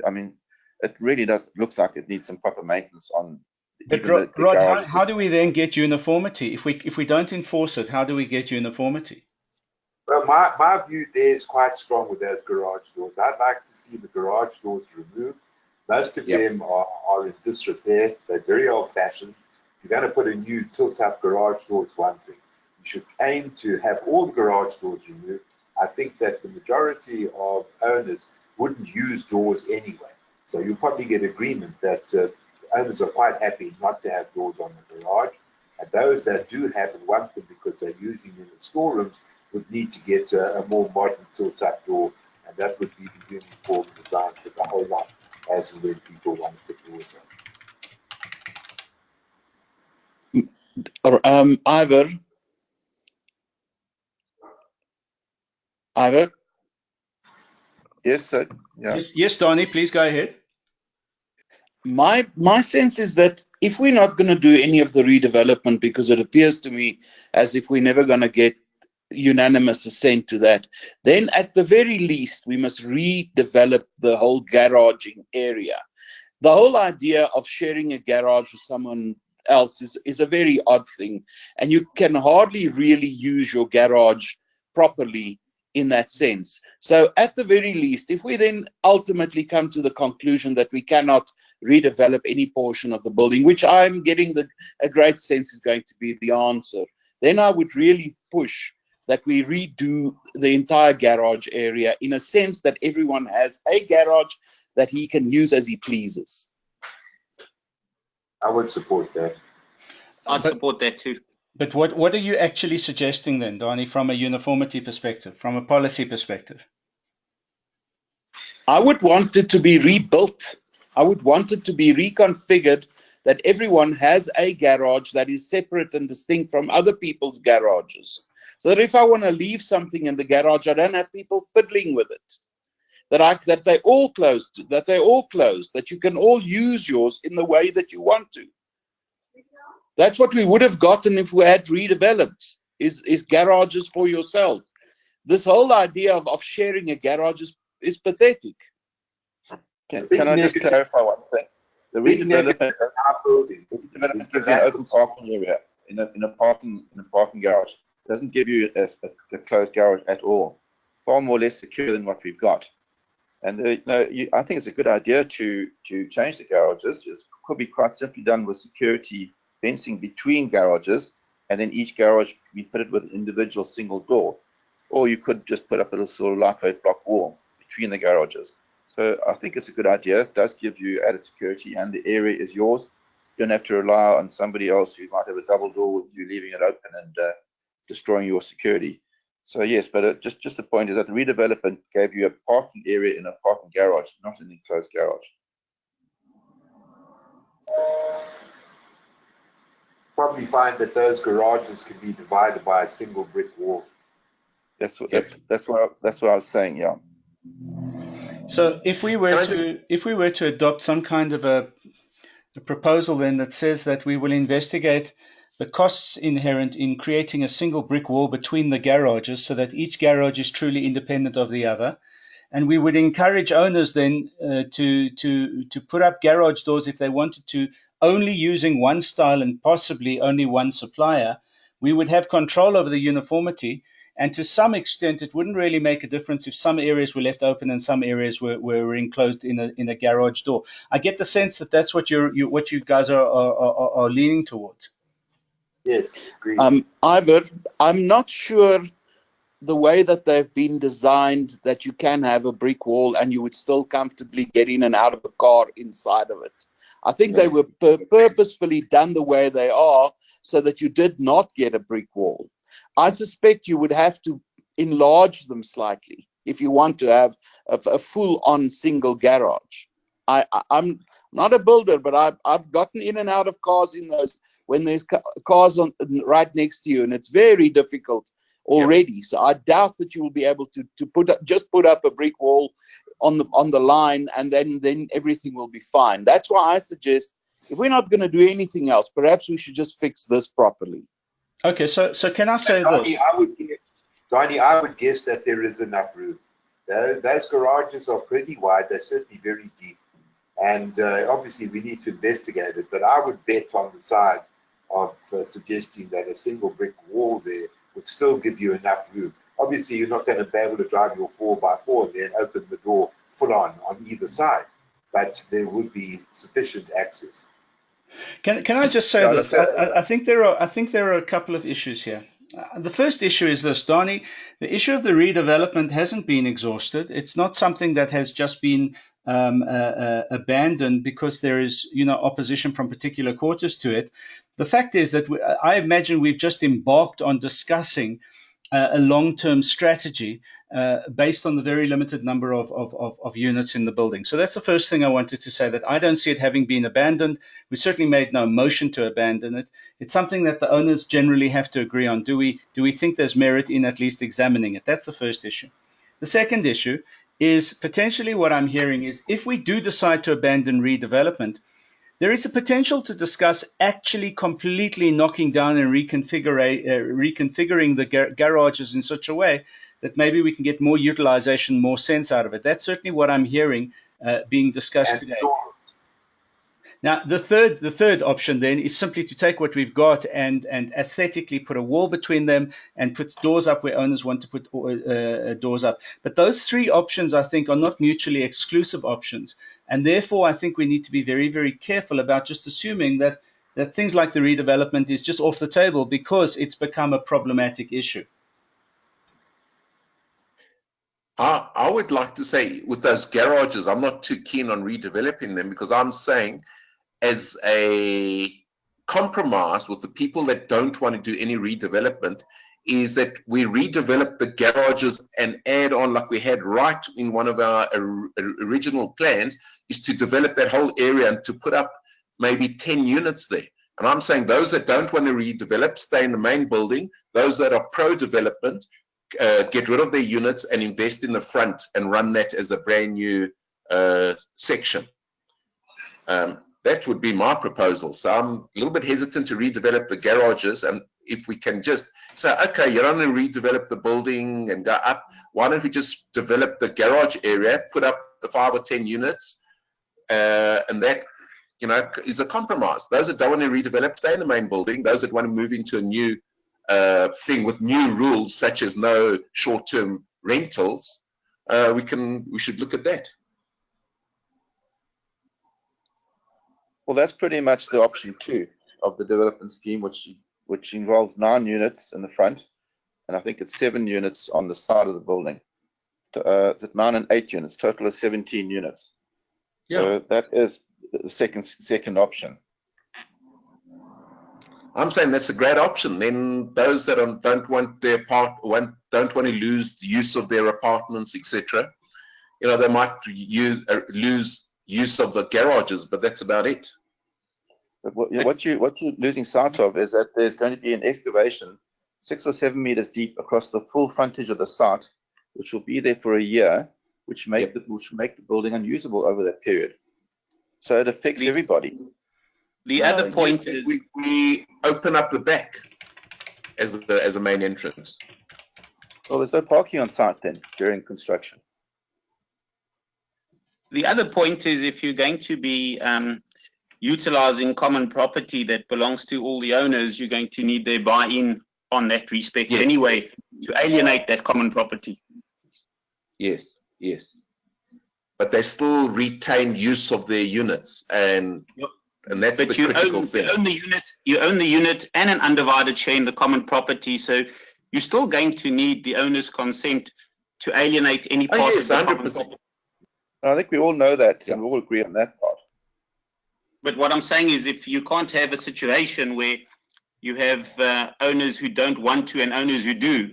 I mean, it really looks like it needs some proper maintenance on. But Even the Rod, garage. how do we then get uniformity? If we don't enforce it, how do we get uniformity? Well, my view there is quite strong with those garage doors. I'd like to see the garage doors removed. Most of them are in disrepair. They're very old-fashioned. If you're going to put a new tilt-up garage door, it's one thing. You should aim to have all the garage doors removed. I think that the majority of owners wouldn't use doors anyway. So you'll probably get agreement that owners are quite happy not to have doors on the garage. And those that do have and want them because they're using them in storerooms would need to get a more modern tilt-up door, and that would be the uniform design for the whole lot as and when people want to put doors on. Ivor? Yes, sir. Yeah. Yes, Donnie, please go ahead. My sense is that if we're not going to do any of the redevelopment, because it appears to me as if we're never going to get unanimous assent to that, then at the very least we must redevelop the whole garaging area. The whole idea of sharing a garage with someone else is a very odd thing, and you can hardly really use your garage properly in that sense. So at the very least, if we then ultimately come to the conclusion that we cannot redevelop any portion of the building, which I'm getting a great sense is going to be the answer, then I would really push that we redo the entire garage area in a sense that everyone has a garage that he can use as he pleases. I would support that. I'd support that too. But what are you actually suggesting then, Donnie, from a uniformity perspective, from a policy perspective? I would want it to be rebuilt. I would want it to be reconfigured that everyone has a garage that is separate and distinct from other people's garages. So that if I want to leave something in the garage, I don't have people fiddling with it. That they're all closed, that you can all use yours in the way that you want to. That's what we would have gotten if we had redeveloped, is garages for yourself. This whole idea of sharing a garage is pathetic. Can I just clarify one thing? The redevelopment gives you an open parking area in a parking garage. It doesn't give you a closed garage at all. Far more less secure than what we've got. And I think it's a good idea to change the garages. It could be quite simply done with security fencing between garages, and then each garage be fitted with an individual single door. Or you could just put up a little sort of lightweight block wall between the garages. So I think it's a good idea. It does give you added security, and the area is yours. You don't have to rely on somebody else who might have a double door with you leaving it open and destroying your security. So yes, but just the point is that the redevelopment gave you a parking area in a parking garage, not an enclosed garage. Probably find that those garages can be divided by a single brick wall. That's what I was saying. Yeah. So if we were to adopt some kind of a proposal then that says that we will investigate the costs inherent in creating a single brick wall between the garages so that each garage is truly independent of the other. And we would encourage owners then to put up garage doors if they wanted to, only using one style and possibly only one supplier. We would have control over the uniformity. And to some extent, it wouldn't really make a difference if some areas were left open and some areas were enclosed in a garage door. I get the sense that that's what you guys are leaning towards. Yes, agreed. Ivor, I'm not sure the way that they've been designed that you can have a brick wall and you would still comfortably get in and out of a car inside of it. I think they were purposefully done the way they are so that you did not get a brick wall. I suspect you would have to enlarge them slightly if you want to have a full-on single garage. I'm not a builder, but I've gotten in and out of cars in those when there's cars on right next to you, and it's very difficult already. Yep. So I doubt that you will be able to put up a brick wall on the line, and then everything will be fine. That's why I suggest, if we're not going to do anything else, perhaps we should just fix this properly. Okay, so can I say this? Donnie, I would guess that there is enough room. Those garages are pretty wide. They're certainly very deep. And obviously we need to investigate it. But I would bet on the side of suggesting that a single brick wall there would still give you enough room. Obviously, you're not going to be able to drive your 4x4 there and open the door full on either side. But there would be sufficient access. Can I just say this? I think there are a couple of issues here. The first issue is this, Donnie. The issue of the redevelopment hasn't been exhausted. It's not something that has just been abandoned because there is, opposition from particular quarters to it. The fact is that I imagine we've just embarked on discussing a long-term strategy based on the very limited number of units in the building. So that's the first thing I wanted to say, that I don't see it having been abandoned. We certainly made no motion to abandon it. It's something that the owners generally have to agree on. Do we think there's merit in at least examining it? That's the first issue. The second issue is potentially what I'm hearing is, if we do decide to abandon redevelopment, there is a potential to discuss actually completely knocking down and reconfiguring the garages in such a way that maybe we can get more utilization, more sense out of it. That's certainly what I'm hearing being discussed today. Now, the third option then is simply to take what we've got and aesthetically put a wall between them and put doors up where owners want to put doors up. But those three options, I think, are not mutually exclusive options. And therefore, I think we need to be very, very careful about just assuming that things like the redevelopment is just off the table because it's become a problematic issue. I would like to say, with those garages, I'm not too keen on redeveloping them, because I'm saying, as a compromise with the people that don't want to do any redevelopment, is that we redevelop the garages and add on, like we had right in one of our original plans, is to develop that whole area and to put up maybe 10 units there. And I'm saying those that don't want to redevelop, stay in the main building. Those that are pro-development, get rid of their units and invest in the front and run that as a brand new section. That would be my proposal. So I'm a little bit hesitant to redevelop the garages, and if we can just say, okay, you're going to redevelop the building and go up, why don't we just develop the garage area, put up the 5 or 10 units, and that, is a compromise. Those that don't want to redevelop, stay in the main building. Those that want to move into a new thing with new rules, such as no short-term rentals, we should look at that. Well, that's pretty much the option 2 of the development scheme, which involves 9 units in the front, and I think it's 7 units on the side of the building. It's 9 and 8 units, total of 17 units. Yeah. So that is the second option. I'm saying that's a great option. Then those that don't want don't want to lose the use of their apartments, etc., they might lose use of the garages, but that's about it. But what you're losing sight of is that there's going to be an excavation 6 or 7 meters deep across the full frontage of the site, which will be there for a year, which make the building unusable over that period. So it affects everybody. The other point is we open up the back as a main entrance. Well, there's no parking on site then during construction. The other point is, if you're going to be utilizing common property that belongs to all the owners, you're going to need their buy-in on that respect anyway, to alienate that common property. Yes. But they still retain use of their units, and that's the critical thing. You own the unit and an undivided share in the common property, so you're still going to need the owner's consent to alienate any part of the 100%. Common property. I think we all know that, and we all agree on that part. But what I'm saying is, if you can't have a situation where you have owners who don't want to and owners who do.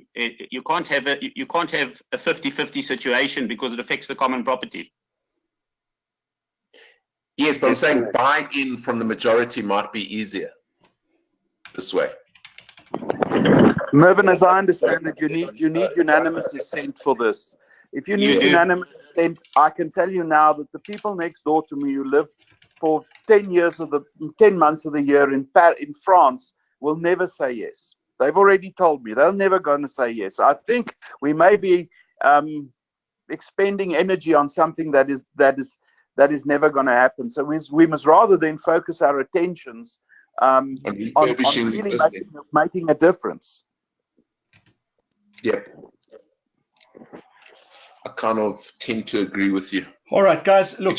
You can't have owners who do. You can't have a 50-50 situation because it affects the common property. Yes, but I'm saying buy-in from the majority might be easier this way. Mervyn, as I understand it, you need unanimous assent for this. If you need unanimous assent, I can tell you now that the people next door to me who live for 10 months of the year in France will never say yes. They've already told me they're never going to say yes. I think we may be expending energy on something that is never going to happen. So we must rather then focus our attentions on really making a difference. Yep. I kind of tend to agree with you. All right, guys, look,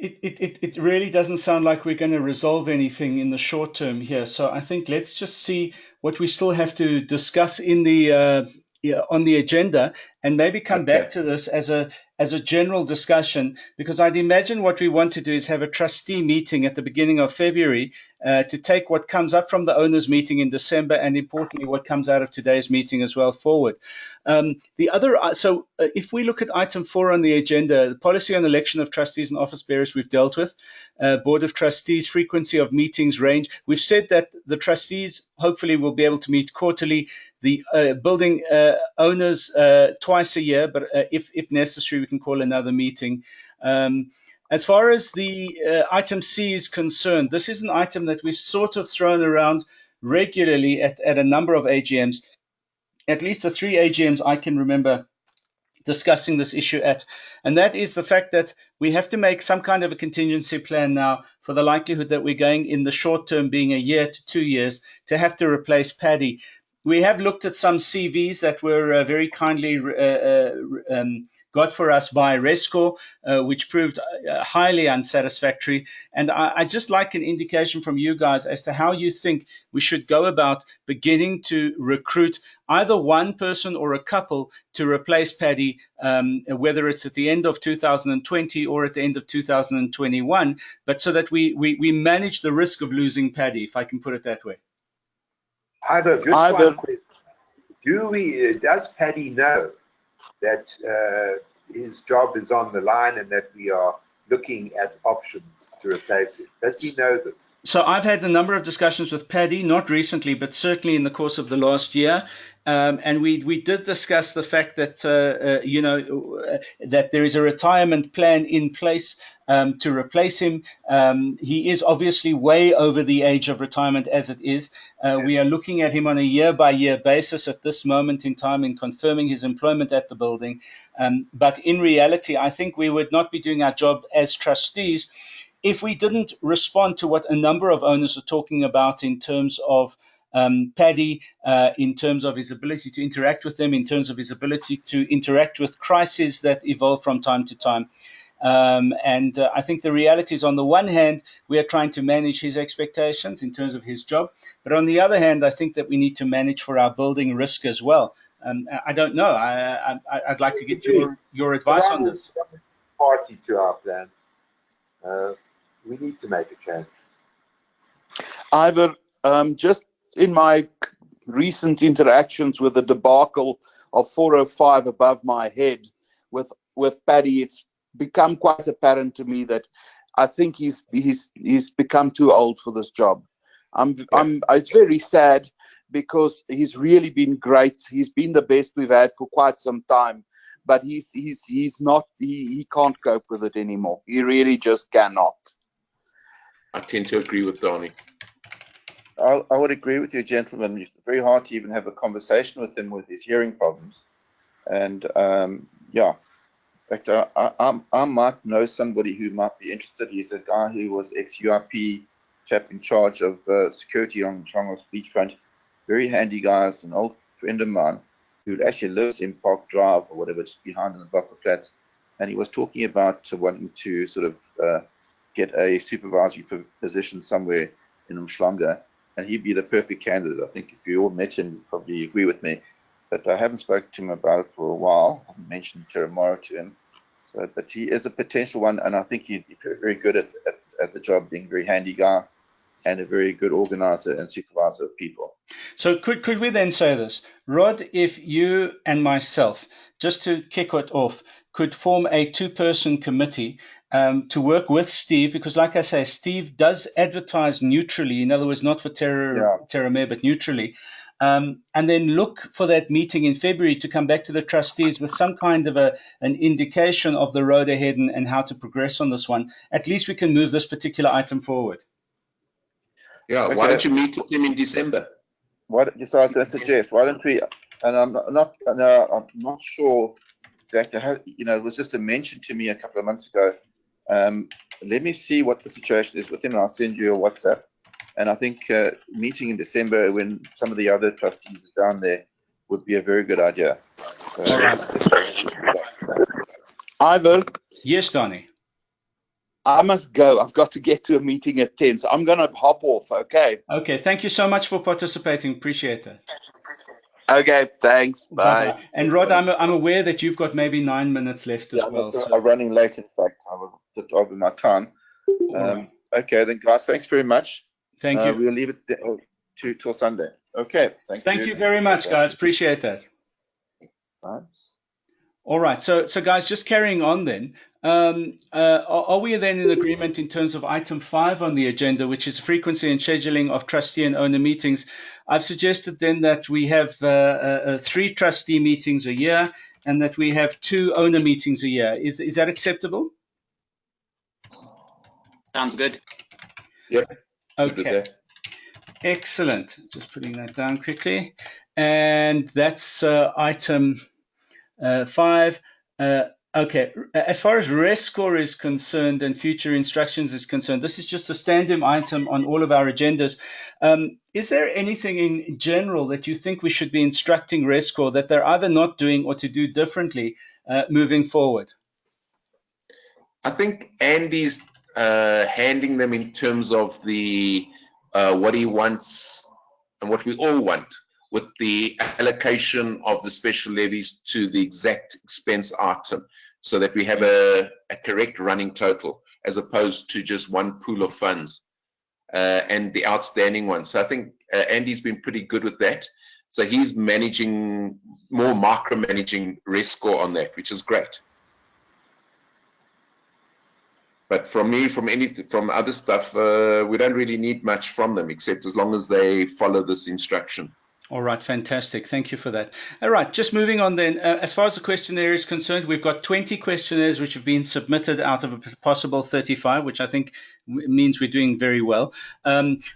It it really doesn't sound like we're going to resolve anything in the short term here. So I think let's just see what we still have to discuss in the on the agenda, and maybe come back to this as a general discussion, because I'd imagine what we want to do is have a trustee meeting at the beginning of February to take what comes up from the owners meeting in December, and importantly what comes out of today's meeting as well forward. If we look at item 4 on the agenda, the policy on election of trustees and office bearers, we've dealt with. Board of Trustees, frequency of meetings range. We've said that the trustees hopefully will be able to meet quarterly. The building owners twice a year, but if necessary, we can call another meeting. As far as the item C is concerned, this is an item that we've sort of thrown around regularly at a number of AGMs. At least the 3 AGMs I can remember discussing this issue at, and that is the fact that we have to make some kind of a contingency plan now for the likelihood that we're going in the short term, being a year to 2 years, to have to replace Paddy. We have looked at some CVs that were very kindly got for us by Rescore, which proved highly unsatisfactory. And I just like an indication from you guys as to how you think we should go about beginning to recruit either one person or a couple to replace Paddy, whether it's at the end of 2020 or at the end of 2021, but so that we manage the risk of losing Paddy, if I can put it that way. Does Paddy know that his job is on the line and that we are looking at options to replace it? Does he know this? So I've had a number of discussions with Paddy, not recently, but certainly in the course of the last year. And we did discuss the fact that, that there is a retirement plan in place to replace him. He is obviously way over the age of retirement as it is. We are looking at him on a year-by-year basis at this moment in time in confirming his employment at the building. But in reality, I think we would not be doing our job as trustees if we didn't respond to what a number of owners are talking about in terms of Paddy, in terms of his ability to interact with them, in terms of his ability to interact with crises that evolve from time to time. I think the reality is, on the one hand, we are trying to manage his expectations in terms of his job. But on the other hand, I think that we need to manage for our building risk as well. I don't know. I'd like to get your advice on this. Party to our plans. We need to make a change. Ivor, just in my recent interactions with the debacle of 405 above my head with Paddy, it's become quite apparent to me that I think he's become too old for this job. It's very sad because he's really been great. He's been the best we've had for quite some time, but he can't cope with it anymore. He really just cannot. I tend to agree with Donnie. I would agree with you, gentlemen. It's very hard to even have a conversation with him with his hearing problems. And in fact, I might know somebody who might be interested. He's a guy who was ex-UIP chap in charge of security on Chongos beachfront. Very handy guy. It's an old friend of mine who actually lives in Park Drive or whatever, just behind in the block of flats. And he was talking about wanting to sort of get a supervisory position somewhere in Umhlanga. And he'd be the perfect candidate. I think if you all met him, you'd probably agree with me. But I haven't spoken to him about it for a while. I haven't mentioned Terra Mare to him. But he is a potential one, and I think he'd be very good at the job, being a very handy guy. and a very good organizer and supervisor of people. So could we then say this, Rod, if you and myself, just to kick it off, could form a two-person committee to work with Steve, because like I say, Steve does advertise neutrally, in other words, not for Terra Mare, but neutrally, and then look for that meeting in February to come back to the trustees with some kind of an indication of the road ahead and how to progress on this one. At least we can move this particular item forward. Yeah, Okay. why don't you meet with him in December? So I was going to suggest, why don't we? And I'm not sure exactly how. It was just a mention to me a couple of months ago. Let me see what the situation is with him, and I'll send you a WhatsApp. And I think meeting in December when some of the other trustees are down there would be a very good idea. So, all right. Ivor? Yes, Donnie. I must go. I've got to get to a meeting at 10, so I'm going to hop off, okay? Okay, thank you so much for participating. Appreciate that. Okay, thanks. Bye. Bye-bye. And Rod, I'm aware that you've got maybe 9 minutes left as well. So. I'm running late, in fact. I was a bit over my time. Right. Okay, then, guys, thanks very much. Thank you. We'll leave it till Sunday. Okay, thank you very much, guys. Appreciate that. Bye. All right, so guys, just carrying on then. Are we then in agreement in terms of item 5 on the agenda, which is frequency and scheduling of trustee and owner meetings? I've suggested then that we have 3 trustee meetings a year and that we have 2 owner meetings a year. Is that acceptable? Sounds good. Yeah. Okay. Excellent. Just putting that down quickly. And that's item 5. Okay. As far as rest score is concerned and future instructions is concerned, this is just a stand-in item on all of our agendas. Is there anything in general that you think we should be instructing rest score that they're either not doing or to do differently moving forward? I think Andy's handing them in terms of the what he wants and what we all want, with the allocation of the special levies to the exact expense item, so that we have a correct running total as opposed to just one pool of funds and the outstanding ones. So I think Andy's been pretty good with that. So he's managing, more micromanaging rest score on that, which is great. But from me, from other stuff, we don't really need much from them, except as long as they follow this instruction. All right, fantastic. Thank you for that. All right, just moving on then. As far as the questionnaire is concerned, we've got 20 questionnaires which have been submitted out of a possible 35, which I think means we're doing very well.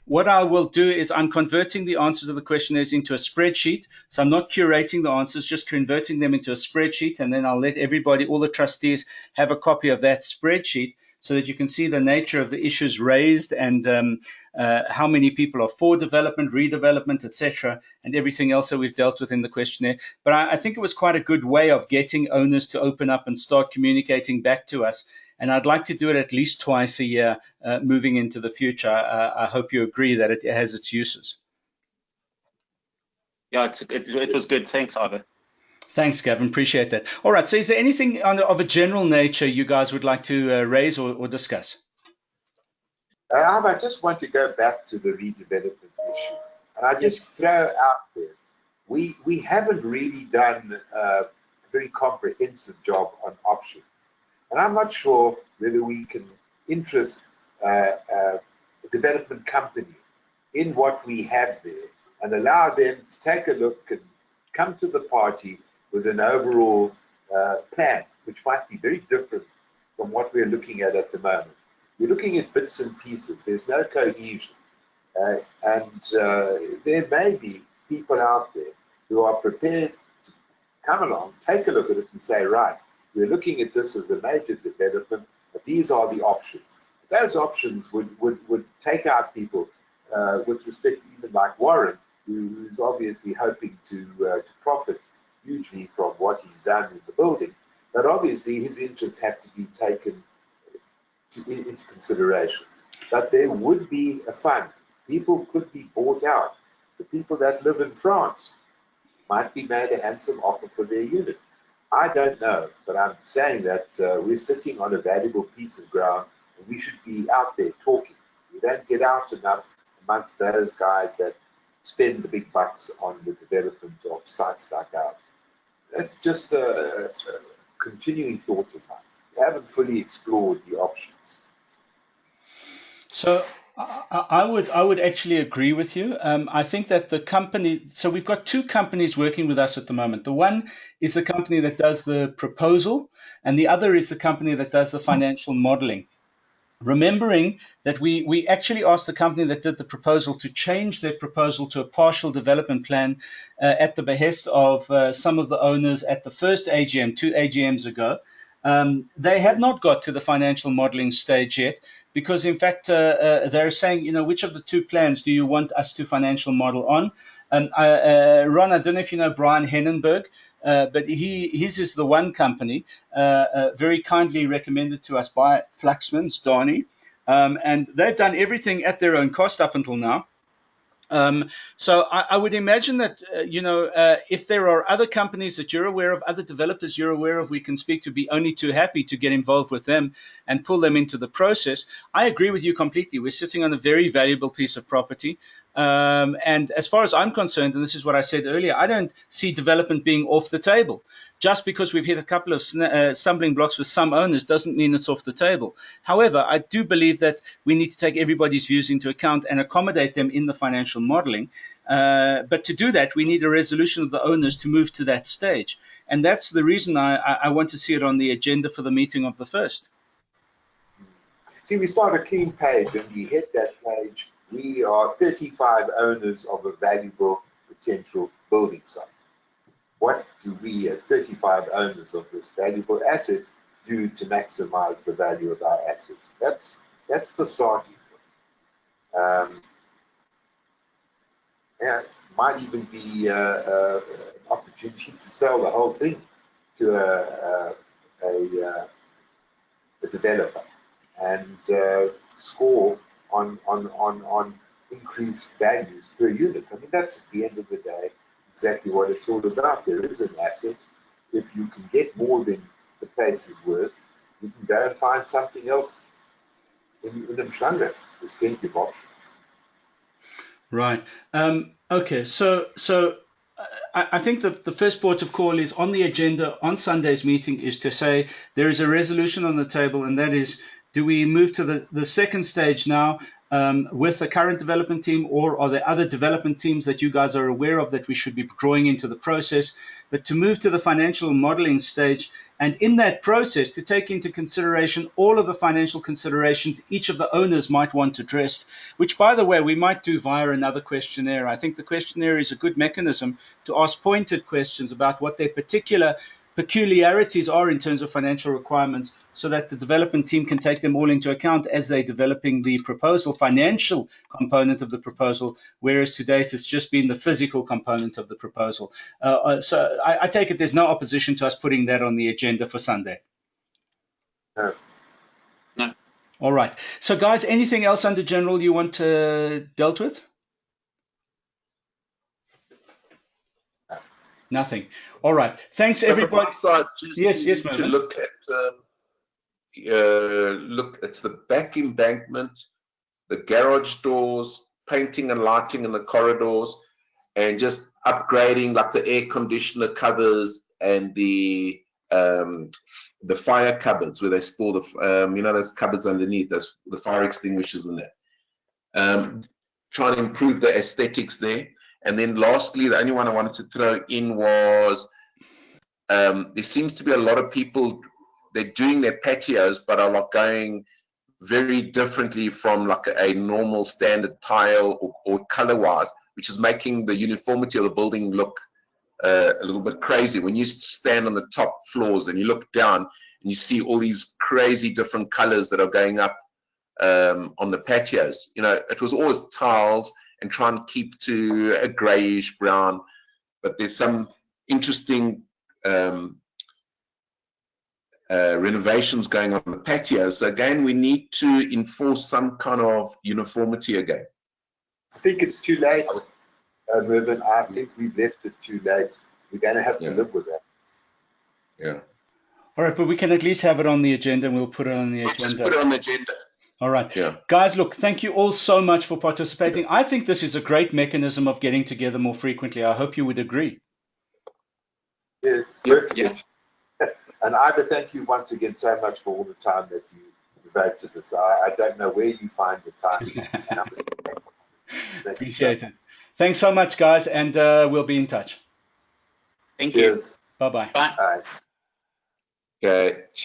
What I will do is I'm converting the answers of the questionnaires into a spreadsheet. So I'm not curating the answers, just converting them into a spreadsheet. And then I'll let everybody, all the trustees, have a copy of that spreadsheet so that you can see the nature of the issues raised and how many people are for development, redevelopment, etc., and everything else that we've dealt with in the questionnaire. But I think it was quite a good way of getting owners to open up and start communicating back to us. And I'd like to do it at least twice a year moving into the future. I hope you agree that it has its uses. Yeah, it was good. Thanks, Ivor. Thanks, Gavin. Appreciate that. All right. So is there anything of a general nature you guys would like to raise or discuss? I just want to go back to the redevelopment issue. And I just throw out there, we haven't really done a very comprehensive job on options. And I'm not sure whether we can interest a development company in what we have there and allow them to take a look and come to the party with an overall plan, which might be very different from what we're looking at the moment. We're looking at bits and pieces. There's no cohesion. There may be people out there who are prepared to come along, take a look at it and say, right, we're looking at this as a major development, but these are the options. Those options would take out people, with respect to even like Warren, who's obviously hoping to profit hugely from what he's done in the building. But obviously his interests have to be taken into consideration. But there would be a fund. People could be bought out. The people that live in France might be made a handsome offer for their unit. I don't know, but I'm saying that we're sitting on a valuable piece of ground and we should be out there talking. We don't get out enough amongst those guys that spend the big bucks on the development of sites like ours. That's just a continuing thought of mine. We haven't fully explored the options. So I would actually agree with you. I think that the company, so we've got two companies working with us at the moment. The one is the company that does the proposal, and the other is the company that does the financial modeling. Remembering that we actually asked the company that did the proposal to change their proposal to a partial development plan at the behest of some of the owners at the first AGM, 2 AGMs ago. They have not got to the financial modeling stage yet because, in fact, they're saying, which of the two plans do you want us to financial model on? Ron, I don't know if you know Brian Hennenberg, but his is the one company very kindly recommended to us by Fluxman's, Donnie, and they've done everything at their own cost up until now. So I would imagine that, if there are other companies that you're aware of, other developers you're aware of, we can speak to, be only too happy to get involved with them and pull them into the process. I agree with you completely. We're sitting on a very valuable piece of property. And as far as I'm concerned, and this is what I said earlier, I don't see development being off the table. Just because we've hit a couple of stumbling blocks with some owners doesn't mean it's off the table. However, I do believe that we need to take everybody's views into account and accommodate them in the financial modeling. But to do that, we need a resolution of the owners to move to that stage. And that's the reason I want to see it on the agenda for the meeting of the 1st. See, we start a clean page and we hit that page. We are 35 owners of a valuable potential building site. What do we, as 35 owners of this valuable asset, do to maximize the value of our asset? That's the starting point. It might even be an opportunity to sell the whole thing to a developer and score on increased values per unit. I mean, that's at the end of the day exactly what it's all about. There is an asset. If you can get more than the place is worth, you can go and find something else in Mhlanga. There's plenty of options. Right. Okay. So I think that the first port of call is on the agenda on Sunday's meeting is to say there is a resolution on the table, and that is, do we move to the second stage now with the current development team, or are there other development teams that you guys are aware of that we should be drawing into the process? But to move to the financial modeling stage, and in that process to take into consideration all of the financial considerations each of the owners might want addressed, which, by the way, we might do via another questionnaire. I think the questionnaire is a good mechanism to ask pointed questions about what their particular peculiarities are in terms of financial requirements, so that the development team can take them all into account as they're developing the proposal, financial component of the proposal, whereas to date it's just been the physical component of the proposal. So I take it there's no opposition to us putting that on the agenda for Sunday. No. All right. So guys, anything else under general you want dealt with? Nothing. All right. Thanks, everybody. Side, yes, to look at it's the back embankment, the garage doors, painting and lighting in the corridors, and just upgrading like the air conditioner covers and the fire cupboards where they store the those cupboards underneath, those the fire extinguishers in there. Trying to improve the aesthetics there. And then lastly, the only one I wanted to throw in was there seems to be a lot of people, they're doing their patios, but are like going very differently from like a normal standard tile or color-wise, which is making the uniformity of the building look a little bit crazy. When you stand on the top floors and you look down and you see all these crazy different colors that are going up on the patios. It was always tiles and try and keep to a grayish brown, but there's some interesting renovations going on the patio. So again, we need to enforce some kind of uniformity again. I think it's too late, Mervyn. I think we've left it too late. We're going to have to live with that. Yeah. All right, but we can at least have it on the agenda, and we'll put it on the agenda. Just put it on the agenda. All right. Yeah. Guys, look, thank you all so much for participating. I think this is a great mechanism of getting together more frequently. I hope you would agree. Yeah, Yeah. And Ivor, thank you once again so much for all the time that you devote to this. I don't know where you find the time. And I'm just thank you. Appreciate it. Thanks so much, guys, and we'll be in touch. Thank you. Cheers. Bye-bye. Bye. Bye. Okay.